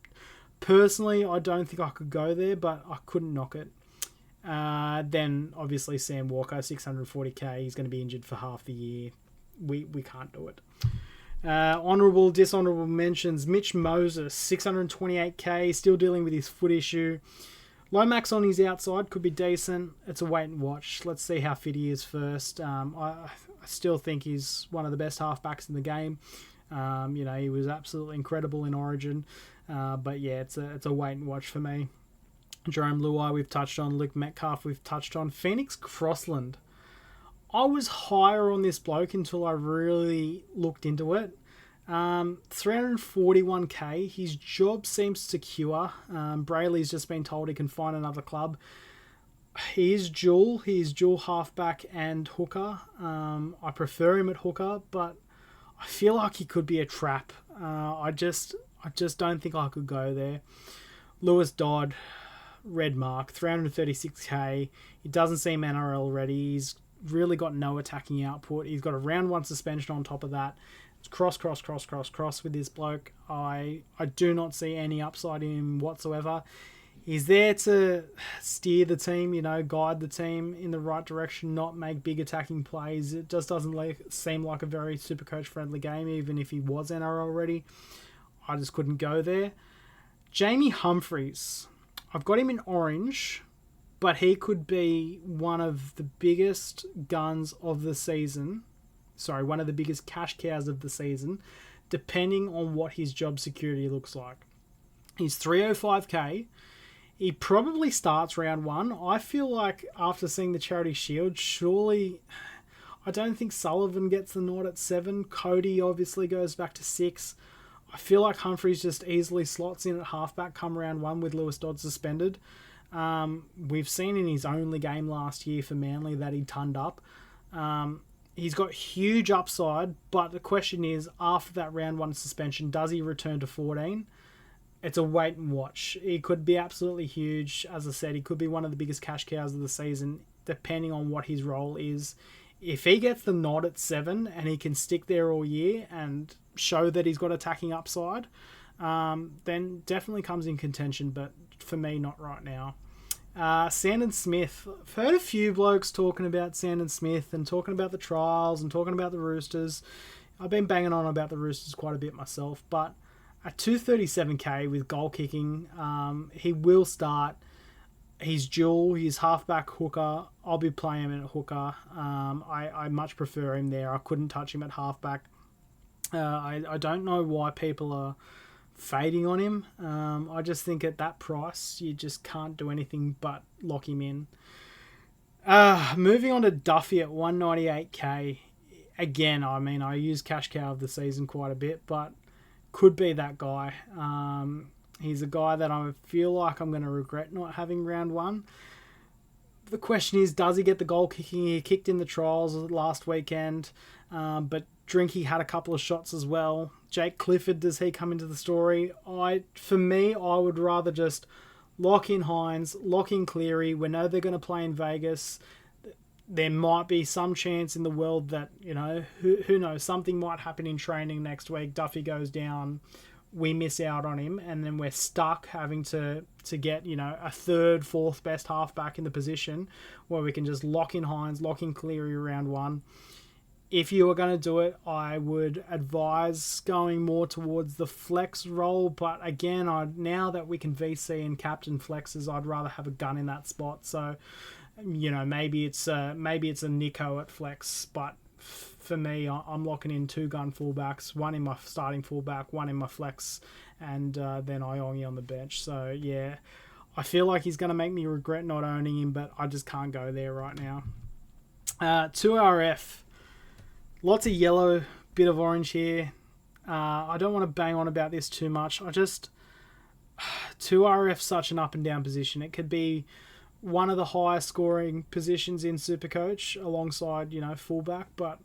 personally, I don't think I could go there, but I couldn't knock it. Then obviously Sam Walker, 640k. He's going to be injured for half the year. We can't do it. Honourable, dishonourable mentions. Mitch Moses, 628k, still dealing with his foot issue. Lomax on his outside could be decent. It's a wait and watch. Let's see how fit he is first. I still think he's one of the best halfbacks in the game. He was absolutely incredible in Origin. But yeah, it's a wait and watch for me. Jerome Luai, we've touched on. Luke Metcalf, we've touched on. Phoenix Crossland. I was higher on this bloke until I really looked into it. 341k. His job seems secure. Brayley's just been told he can find another club. He is dual. He's dual halfback and hooker. I prefer him at hooker, but I feel like he could be a trap. I just don't think I could go there. Lewis Dodd, red mark, 336k. He doesn't seem NRL ready. He's really got no attacking output. He's got a round 1 suspension on top of that. It's cross with this bloke. I do not see any upside in him whatsoever. He's there to steer the team, guide the team in the right direction, not make big attacking plays. It just doesn't seem like a very Supercoach friendly game, even if he was NRL ready. I just couldn't go there. Jamie Humphries. I've got him in orange, but he could be one of the biggest guns of the season. Sorry, one of the biggest cash cows of the season, depending on what his job security looks like. He's 305k. He probably starts round 1. I feel like after seeing the Charity Shield, surely I don't think Sullivan gets the nod at 7. Cody obviously goes back to 6. I feel like Humphries just easily slots in at halfback come round 1 with Lewis Dodd suspended. We've seen in his only game last year for Manly that he turned up. He's got huge upside, but the question is, after that round 1 suspension, does he return to 14? It's a wait and watch. He could be absolutely huge. As I said, he could be one of the biggest cash cows of the season, depending on what his role is If he gets the nod at 7 and he can stick there all year and show that he's got attacking upside, then definitely comes in contention, but for me, not right now. Sandon Smith. I've heard a few blokes talking about Sandon Smith and talking about the trials and talking about the Roosters. I've been banging on about the Roosters quite a bit myself, but at 237k with goal kicking, he will start. He's dual, he's halfback hooker. I'll be playing him at hooker. I much prefer him there. I couldn't touch him at halfback. I don't know why people are fading on him. I just think at that price, you just can't do anything but lock him in. Moving on to Duffy at 198k. Again, I mean, I use cash cow of the season quite a bit, but could be that guy. He's a guy that I feel like I'm going to regret not having round 1. The question is, does he get the goal kicking? He kicked in the trials last weekend, but Drinky had a couple of shots as well. Jake Clifford, does he come into the story? For me, I would rather just lock in Hines, lock in Cleary. We know they're going to play in Vegas. There might be some chance in the world that, who knows, something might happen in training next week. Duffy goes down, we miss out on him, and then we're stuck having to get, a third, fourth best halfback in the position where we can just lock in Hines, lock in Cleary round 1. If you were going to do it, I would advise going more towards the flex role. But again, now that we can VC and captain flexes, I'd rather have a gun in that spot. So, maybe it's a Nico at flex. But for me, I'm locking in 2 gun fullbacks, 1 in my starting fullback, 1 in my flex, and then Iongi on the bench. So yeah, I feel like he's going to make me regret not owning him, but I just can't go there right now. 2RF. Lots of yellow, bit of orange here. I don't want to bang on about this too much. 2RF such an up and down position. It could be one of the highest scoring positions in Supercoach alongside, fullback. But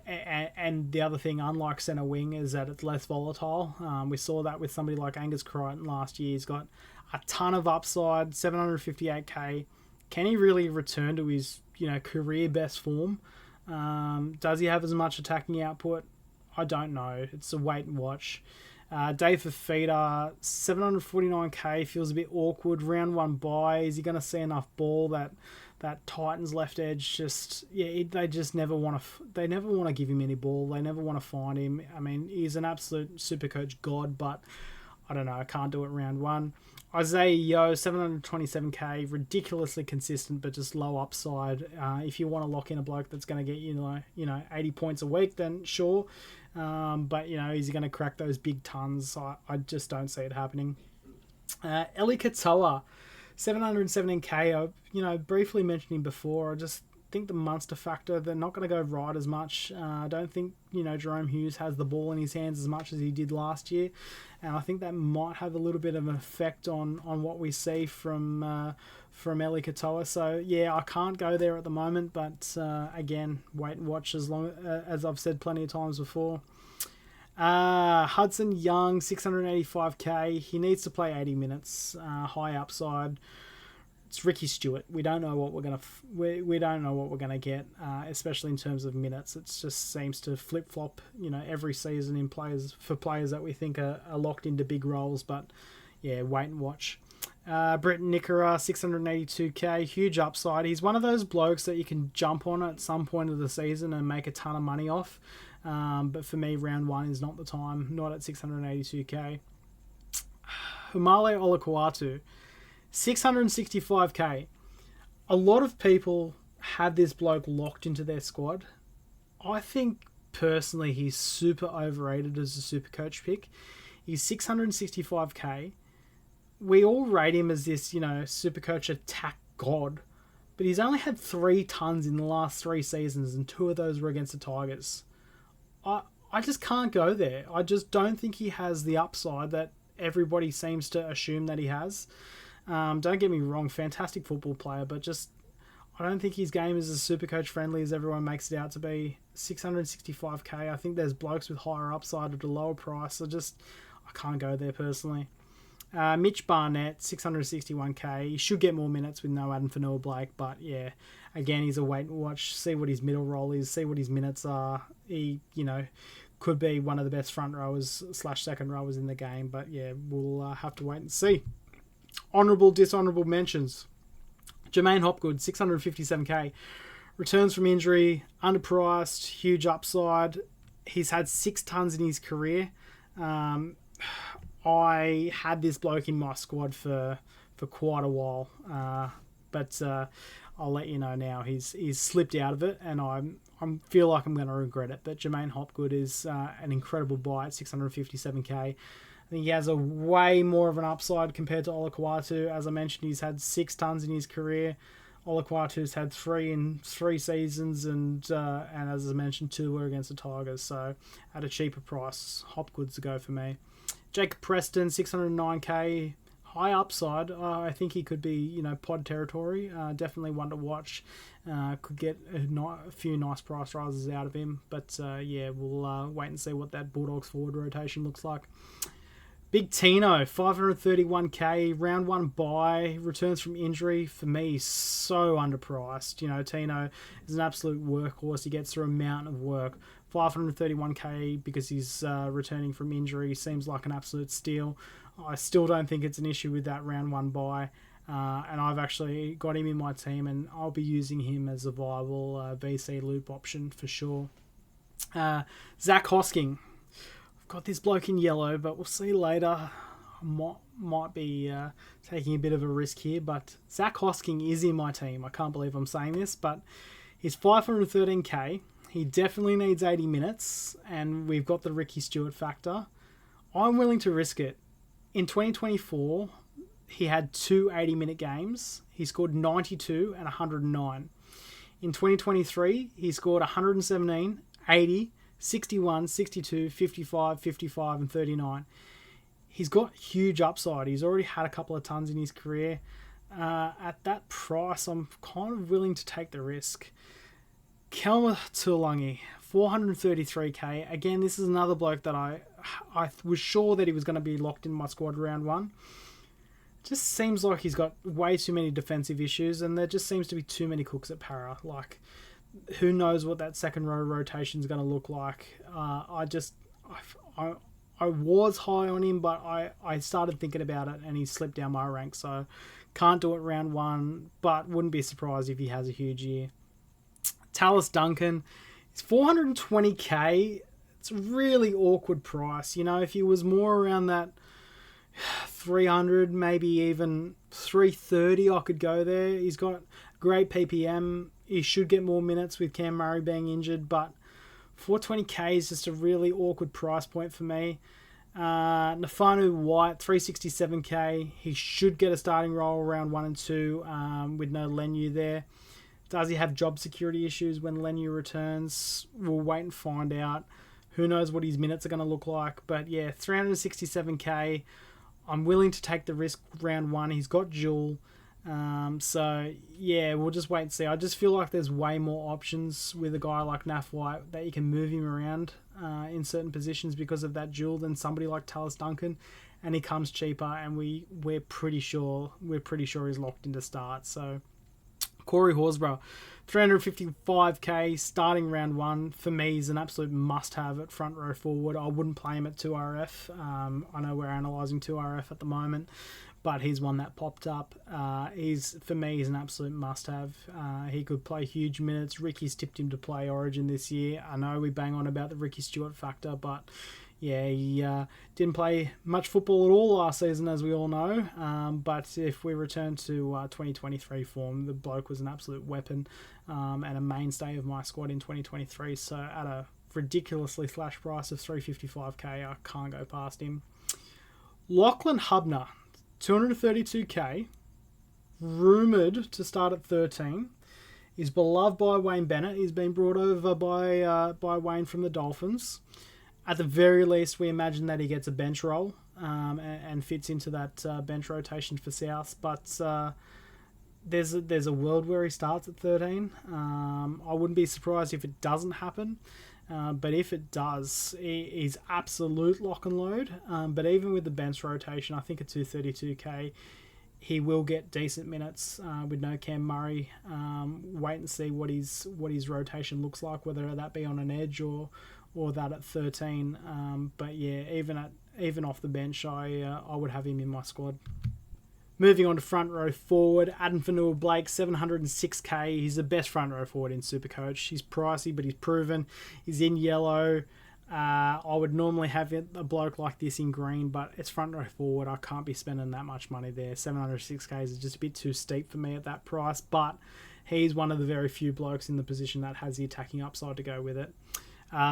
and the other thing, unlike centre wing, is that it's less volatile. We saw that with somebody like Angus Crichton last year. He's got a ton of upside, 758k. Can he really return to his, career best form? Does he have as much attacking output? I don't know. It's a wait and watch. Dave Fafita, 749k, feels a bit awkward. Round 1 bye. Is he going to see enough ball that Titans left edge they just never want to. They never want to give him any ball. They never want to find him. I mean, he's an absolute Supercoach god, but I don't know. I can't do it round 1. Isaiah Yeo, 727k, ridiculously consistent, but just low upside. If you want to lock in a bloke that's going to get 80 points a week, then sure. But is he going to crack those big tons? I just don't see it happening. Eli Katoa, 717k. I briefly mentioned him before. I just think the Munster factor, they're not going to go right as much. I don't think Jerome Hughes has the ball in his hands as much as he did last year, and I think that might have a little bit of an effect on what we see from Eli Katoa. So yeah, I can't go there at the moment, but again, wait and watch as I've said plenty of times before. Hudson Young, 685k. He needs to play 80 minutes. High upside. It's Ricky Stewart. We don't know what we're gonna get, especially in terms of minutes. It just seems to flip flop, every season in players that we think are locked into big roles. But yeah, wait and watch. Brett Nickera, 682k, huge upside. He's one of those blokes that you can jump on at some point of the season and make a ton of money off. But for me, round 1 is not the time. Not at 682k. Humale Olakuatu, 665k. A lot of people have this bloke locked into their squad. I think personally he's super overrated as a Supercoach pick. He's 665k. We all rate him as this, Supercoach attack god, but he's only had 3 tons in the last 3 seasons, and 2 of those were against the Tigers. I just can't go there. I just don't think he has the upside that everybody seems to assume that he has. Don't get me wrong, fantastic football player, but I don't think his game is as Supercoach friendly as everyone makes it out to be. 665k. I think there's blokes with higher upside at a lower price. I can't go there personally. Mitch Barnett, 661k. He should get more minutes with no Adam Fanua-Blake, but yeah, again, he's a wait and watch. See what his middle role is. See what his minutes are. He, could be one of the best front rowers / second rowers in the game, but yeah, we'll have to wait and see. Honourable, dishonourable mentions. Jermaine Hopgood, 657k. Returns from injury, underpriced, huge upside. He's had 6 tons in his career. I had this bloke in my squad for quite a while, but I'll let you know now. He's slipped out of it, and I feel like I'm going to regret it. But Jermaine Hopgood is an incredible buy at 657k. I think he has a way more of an upside compared to Olakwatu. As I mentioned, he's had 6 tons in his career. Olakwatu's had 3 in 3 seasons, and as I mentioned, 2 were against the Tigers. So at a cheaper price, Hopgood's the go for me. Jacob Preston, 609k, high upside. I think he could be, pod territory. Definitely one to watch. Could get a few nice price rises out of him. But yeah, we'll wait and see what that Bulldogs forward rotation looks like. Big Tino, 531k, round 1 bye, returns from injury. For me, so underpriced. Tino is an absolute workhorse. He gets through a mountain of work. 531k because he's returning from injury seems like an absolute steal. I still don't think it's an issue with that round 1 bye. And I've actually got him in my team, and I'll be using him as a viable VC loop option for sure. Zach Hosking. Got this bloke in yellow, but we'll see later. I might be taking a bit of a risk here, but Zach Hosking is in my team. I can't believe I'm saying this, but he's 513k. He definitely needs 80 minutes, and we've got the Ricky Stewart factor. I'm willing to risk it. In 2024, he had 2 80-minute games. He scored 92 and 109. In 2023, he scored 117, 80, 61, 62, 55, 55, and 39. He's got huge upside. He's already had a couple of tons in his career. At that price, I'm kind of willing to take the risk. Kelma Tuolangi, 433k. Again, this is another bloke that I was sure that he was going to be locked in my squad round 1. Just seems like he's got way too many defensive issues, and there just seems to be too many cooks at para. Who knows what that second row rotation is going to look like. I was high on him, but I started thinking about it and he slipped down my rank, so can't do it round 1, but wouldn't be surprised if he has a huge year. Tallis Duncan, it's 420k. It's a really awkward price. If he was more around that 300, maybe even 330, I could go there. He's got great PPM. He should get more minutes with Cam Murray being injured, but 420k is just a really awkward price point for me. Nafanu White, 367k. He should get a starting role around 1 and 2 with no Lenu there. Does he have job security issues when Lenu returns? We'll wait and find out. Who knows what his minutes are going to look like. But yeah, 367k. I'm willing to take the risk round 1. He's got dual. So yeah, we'll just wait and see. I just feel like there's way more options with a guy like Naf White that you can move him around in certain positions because of that dual than somebody like Tallis Duncan, and he comes cheaper, and we're pretty sure he's locked into start. So Corey Horsburgh, 355k starting round 1 for me is an absolute must-have at front row forward. I wouldn't play him at 2RF. I know we're analysing 2RF at the moment, but he's one that popped up. For me, he's an absolute must-have. He could play huge minutes. Ricky's tipped him to play Origin this year. I know we bang on about the Ricky Stewart factor, but yeah, he didn't play much football at all last season, as we all know. But if we return to 2023 form, the bloke was an absolute weapon and a mainstay of my squad in 2023. So at a ridiculously flash price of 355k, I can't go past him. Lachlan Hubner, 232k, rumoured to start at 13. He's beloved by Wayne Bennett. He's been brought over by Wayne from the Dolphins. At the very least, we imagine that he gets a bench role and fits into that bench rotation for South. But there's a world where he starts at 13. I wouldn't be surprised if it doesn't happen. But if it does, he's absolute lock and load. But even with the bench rotation, I think at 232k, he will get decent minutes with no Cam Murray. Wait and see what his rotation looks like, whether that be on an edge or that at 13. But yeah, even off the bench, I would have him in my squad. Moving on to front row forward, Adam Fanua-Blake, 706k. He's the best front row forward in Supercoach. He's pricey, but he's proven. He's in yellow. I would normally have a bloke like this in green, but it's front row forward. I can't be spending that much money there. 706k is just a bit too steep for me at that price, but he's one of the very few blokes in the position that has the attacking upside to go with it.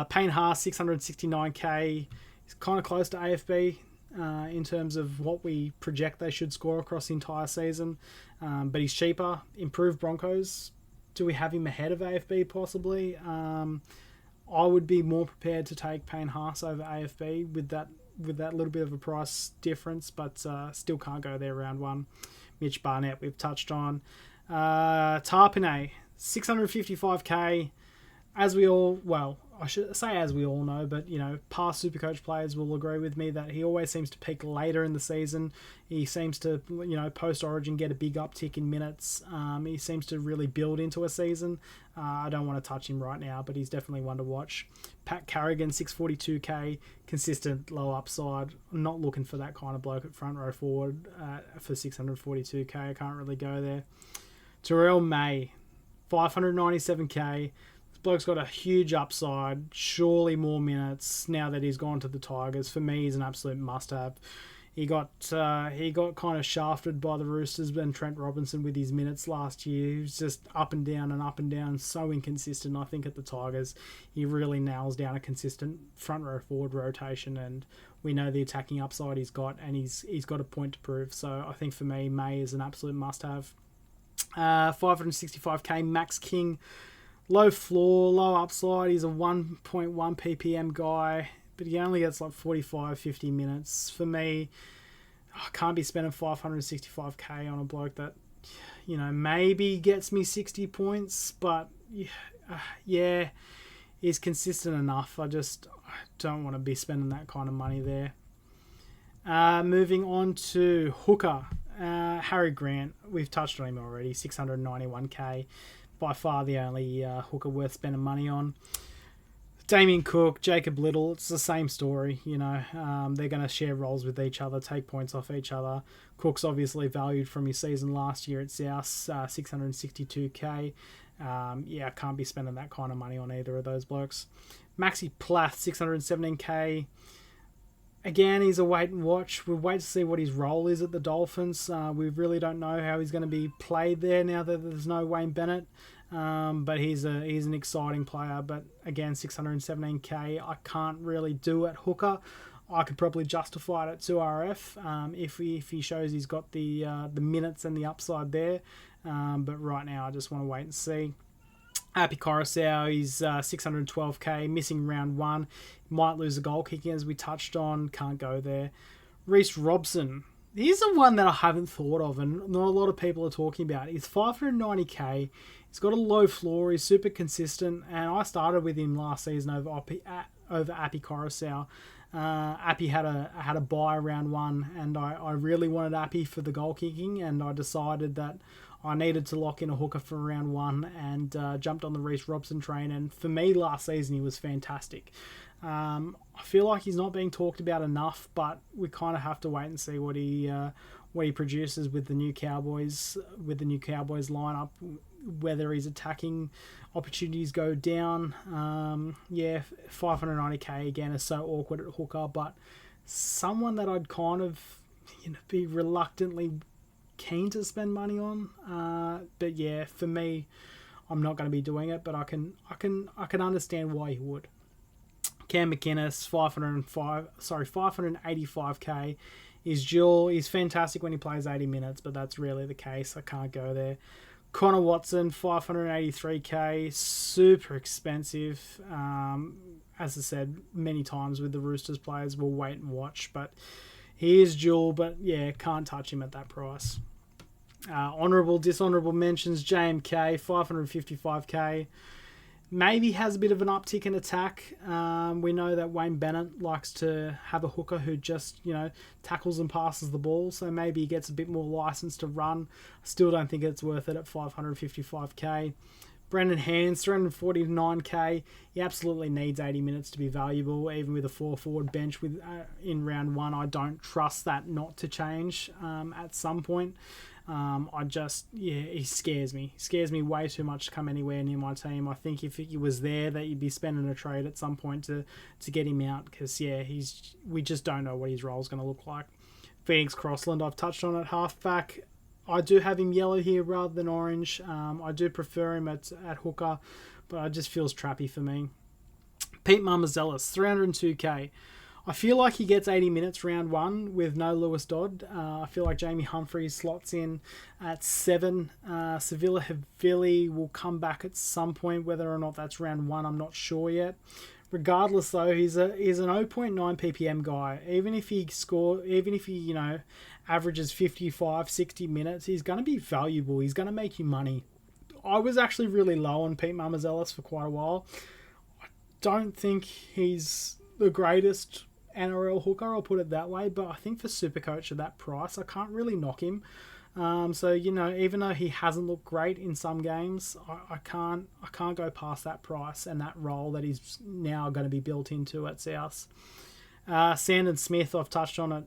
Payne Haas, 669k. He's kind of close to AFB. In terms of what we project they should score across the entire season. But he's cheaper. Improved Broncos. Do we have him ahead of AFB possibly? I would be more prepared to take Payne Haas over AFB with that little bit of a price difference, but still can't go there round one. Mitch Barnett we've touched on. Tarpane, 655k. As we all know, but past Supercoach players will agree with me that he always seems to peak later in the season. He seems to, post Origin get a big uptick in minutes. He seems to really build into a season. I don't want to touch him right now, but he's definitely one to watch. Pat Carrigan, 642k, consistent low upside. I'm not looking for that kind of bloke at front row forward for 642k. I can't really go there. Terrell May, 597k. Bloke's got a huge upside, surely more minutes now that he's gone to the Tigers. For me, he's an absolute must-have. He got kind of shafted by the Roosters and Trent Robinson with his minutes last year. He was just up and down, so inconsistent. I think at the Tigers, he really nails down a consistent front row forward rotation, and we know the attacking upside he's got, and he's got a point to prove. So I think for me, May is an absolute must-have. 565k, Max King. Low floor, low upside. He's a 1.1 ppm guy, but he only gets like 45, 50 minutes. For me, I can't be spending 565k on a bloke that, maybe gets me 60 points, but yeah, is consistent enough. I don't want to be spending that kind of money there. Moving on to hooker, Harry Grant. We've touched on him already, 691k. By far the only hooker worth spending money on. Damien Cook, Jacob Little, it's the same story. They're going to share roles with each other, take points off each other. Cook's obviously valued from his season last year at South, 662k. I can't be spending that kind of money on either of those blokes. Maxi Plath, 617k. Again, he's a wait and watch. We'll wait to see what his role is at the Dolphins. We really don't know how he's going to be played there now that there's no Wayne Bennett. But he's an exciting player. But again, 617k, I can't really do at hooker. I could probably justify it at 2RF if he shows he's got the minutes and the upside there. But right now, I just want to wait and see. Api Coruscant, he's 612k, missing round one. Might lose a goal kicking, as we touched on. Can't go there. Reece Robson, he's the one that I haven't thought of, and not a lot of people are talking about. He's 590k. He's got a low floor. He's super consistent, and I started with him last season over Api Coruscant. Appy had a bye round one, and I really wanted Appy for the goal kicking, and I decided that I needed to lock in a hooker for round one, and jumped on the Reece Robson train. And for me, last season he was fantastic. I feel like he's not being talked about enough, but we kind of have to wait and see what he produces with the new Cowboys lineup. Whether his attacking opportunities go down. 590k again is so awkward at hooker, but someone that I'd kind of be reluctantly keen to spend money on. But yeah, for me, I'm not going to be doing it, but I can understand why he would. Cam McInnes, 585k. He's dual. He's fantastic when he plays 80 minutes, but that's rarely the case. I can't go there. Connor Watson, 583k, super expensive. As I said many times with the Roosters players, we'll wait and watch. But he is dual, but yeah, can't touch him at that price. Honourable, dishonourable mentions, JMK, 555k. maybe has a bit of an uptick in attack. We know that Wayne Bennett likes to have a hooker who just, tackles and passes the ball. So maybe he gets a bit more license to run. I still don't think it's worth it at 555k. Brendan Hands, 349k. He absolutely needs 80 minutes to be valuable, even with a 4-forward bench in round 1. I don't trust that not to change at some point. He scares me. He scares me way too much to come anywhere near my team. I think if he was there, that you'd be spending a trade at some point to get him out, because we just don't know what his role is going to look like. Phoenix Crossland, I've touched on at halfback. I do have him yellow here rather than orange. I do prefer him at hooker, but it just feels trappy for me. Pete Mamazelis, 302k. I feel like he gets 80 minutes round 1 with no Lewis Dodd. I feel like Jamie Humphries slots in at 7. Sevilla Havili will come back at some point. Whether or not that's round 1, I'm not sure yet. Regardless, though, he's an 0.9 ppm guy. Even if he averages 55, 60 minutes, he's going to be valuable. He's going to make you money. I was actually really low on Pete Mamazelis for quite a while. I don't think he's the greatest NRL hooker, I'll put it that way, but I think for Supercoach at that price, I can't really knock him. Even though he hasn't looked great in some games, I can't go past that price and that role that he's now going to be built into at South. Sandon Smith, I've touched on it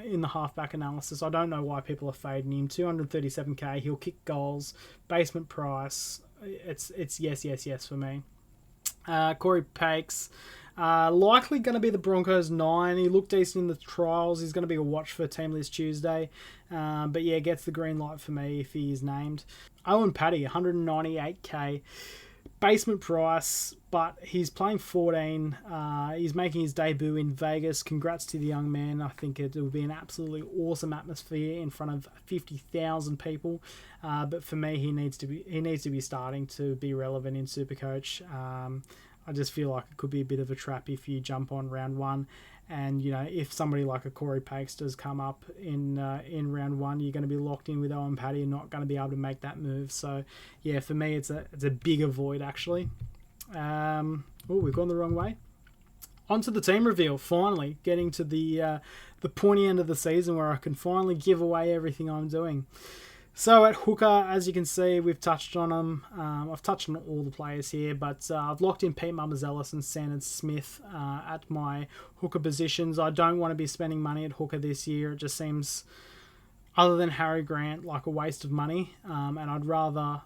in the halfback analysis. I don't know why people are fading him. 237k, he'll kick goals, basement price. It's yes for me. Corey Pakes, likely going to be the Broncos 9. He looked decent in the trials. He's going to be a watch for Team List Tuesday. Gets the green light for me if he is named. Owen Paddy, 198k. Basement price, but he's playing 14. He's making his debut in Vegas. Congrats to the young man. I think it will be an absolutely awesome atmosphere in front of 50,000 people. But for me, he needs to be starting to be relevant in Supercoach. I just feel like it could be a bit of a trap if you jump on round 1. And, if somebody like a Corey Pakes does come up in round 1, you're going to be locked in with Owen Paddy and not going to be able to make that move. So, for me, it's a big avoid, actually. We've gone the wrong way. On to the team reveal, finally. Getting to the pointy end of the season where I can finally give away everything I'm doing. So at hooker, as you can see, we've touched on them. I've touched on all the players here, but I've locked in Pete Mamazelis and Sandon Smith at my hooker positions. I don't want to be spending money at hooker this year. It just seems, other than Harry Grant, like a waste of money. And I'd rather,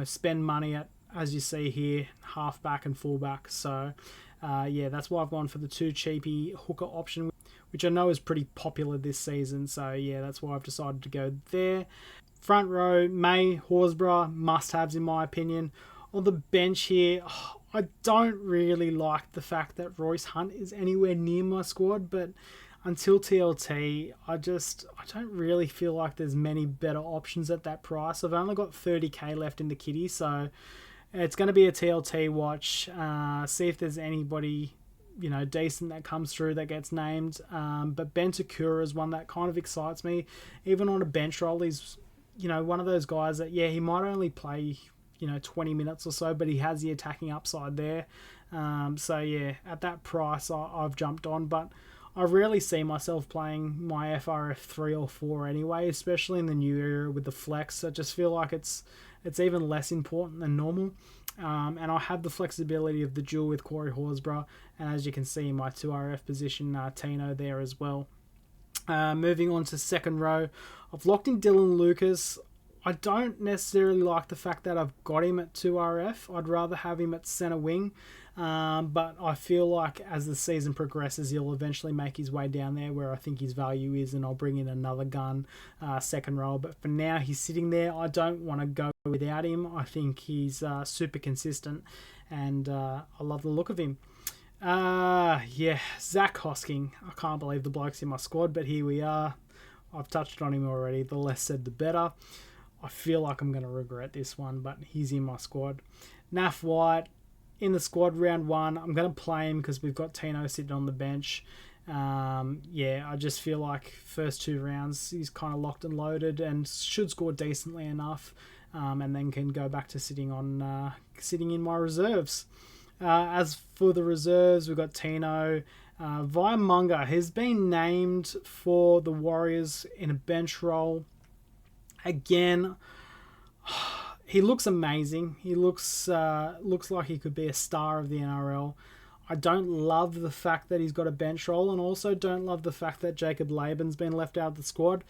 spend money at, as you see here, halfback and fullback. So, that's why I've gone for the 2 cheapy hooker option, which I know is pretty popular this season. So, that's why I've decided to go there. Front row, May, Horsburgh, must-haves in my opinion. On the bench here, I don't really like the fact that Royce Hunt is anywhere near my squad, but until TLT, I don't really feel like there's many better options at that price. I've only got 30k left in the kitty, so it's going to be a TLT watch. See if there's anybody decent that comes through that gets named. But Ben Takura is one that kind of excites me. Even on a bench role, he's one of those guys that, he might only play, 20 minutes or so, but he has the attacking upside there. At that price, I've jumped on, but I rarely see myself playing my FRF 3 or 4 anyway, especially in the new era with the flex. I just feel like it's even less important than normal. And I have the flexibility of the duel with Corey Horsburgh, and as you can see, my 2RF position, Tino there as well. Moving on to second row, I've locked in Dylan Lucas. I don't necessarily like the fact that I've got him at 2RF. I'd rather have him at centre wing. But I feel like as the season progresses, he'll eventually make his way down there where I think his value is, and I'll bring in another gun second row. But for now, he's sitting there. I don't want to go without him. I think he's super consistent, and I love the look of him. Zach Hosking. I can't believe the bloke's in my squad, but here we are. I've touched on him already. The less said, the better. I feel like I'm going to regret this one, but he's in my squad. Naf White in the squad round 1. I'm going to play him because we've got Tino sitting on the bench. I just feel like first 2 rounds he's kind of locked and loaded and should score decently enough, and then can go back to sitting in my reserves. As for the reserves, we've got Tino. Vaimunga has been named for the Warriors in a bench role. Again, he looks amazing. He looks like he could be a star of the NRL. I don't love the fact that he's got a bench role, and also don't love the fact that Jacob Laban's been left out of the squad.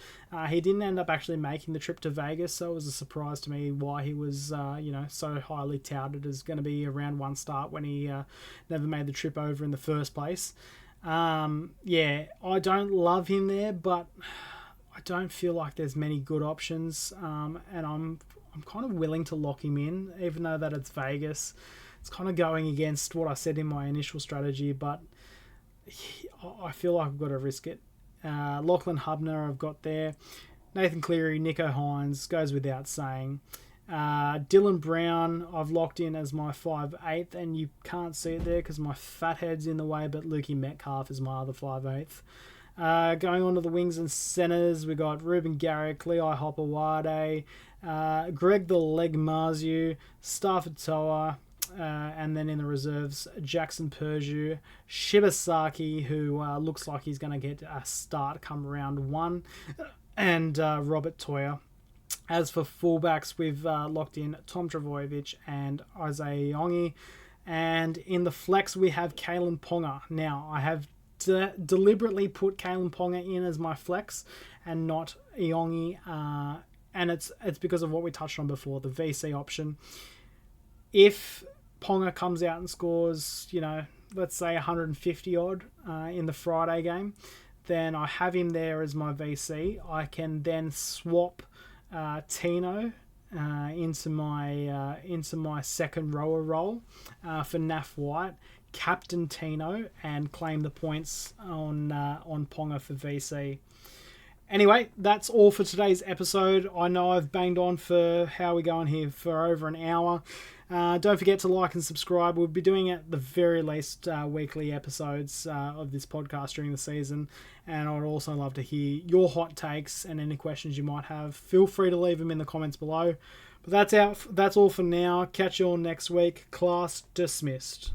He didn't end up actually making the trip to Vegas, so it was a surprise to me why he was so highly touted as going to be a round 1 start when he never made the trip over in the first place. I don't love him there, but I don't feel like there's many good options, and I'm kind of willing to lock him in, even though that it's Vegas. It's kind of going against what I said in my initial strategy, but I feel like I've got to risk it. Lachlan Hubner I've got there. Nathan Cleary, Nico Hines, goes without saying. Dylan Brown I've locked in as my 5/8, and you can't see it there because my fat head's in the way, but Lukey Metcalf is my other 5/8. Going on to the wings and centres, we got Ruben Garrick, Lehi Hopewade, Greg the Leg Marzu, Stafford Toa, and then in the reserves, Jackson Purdue, Shibasaki, who looks like he's going to get a start come round 1, and Robert Toya. As for fullbacks, we've locked in Tom Travojevic and Isaiah Iongi, and in the flex we have Kalen Ponga. Now, I have deliberately put Kalen Ponga in as my flex and not Iongi, and it's because of what we touched on before, the VC option. If Ponga comes out and scores, let's say 150 odd in the Friday game, then I have him there as my VC. I can then swap Tino into my second rower role for Naf White, captain Tino, and claim the points on Ponga for VC. Anyway, that's all for today's episode. I know I've banged on for, how are we going here, for over an hour. Don't forget to like and subscribe. We'll be doing at the very least weekly episodes of this podcast during the season. And I'd also love to hear your hot takes and any questions you might have. Feel free to leave them in the comments below. But that's all for now. Catch you all next week. Class dismissed.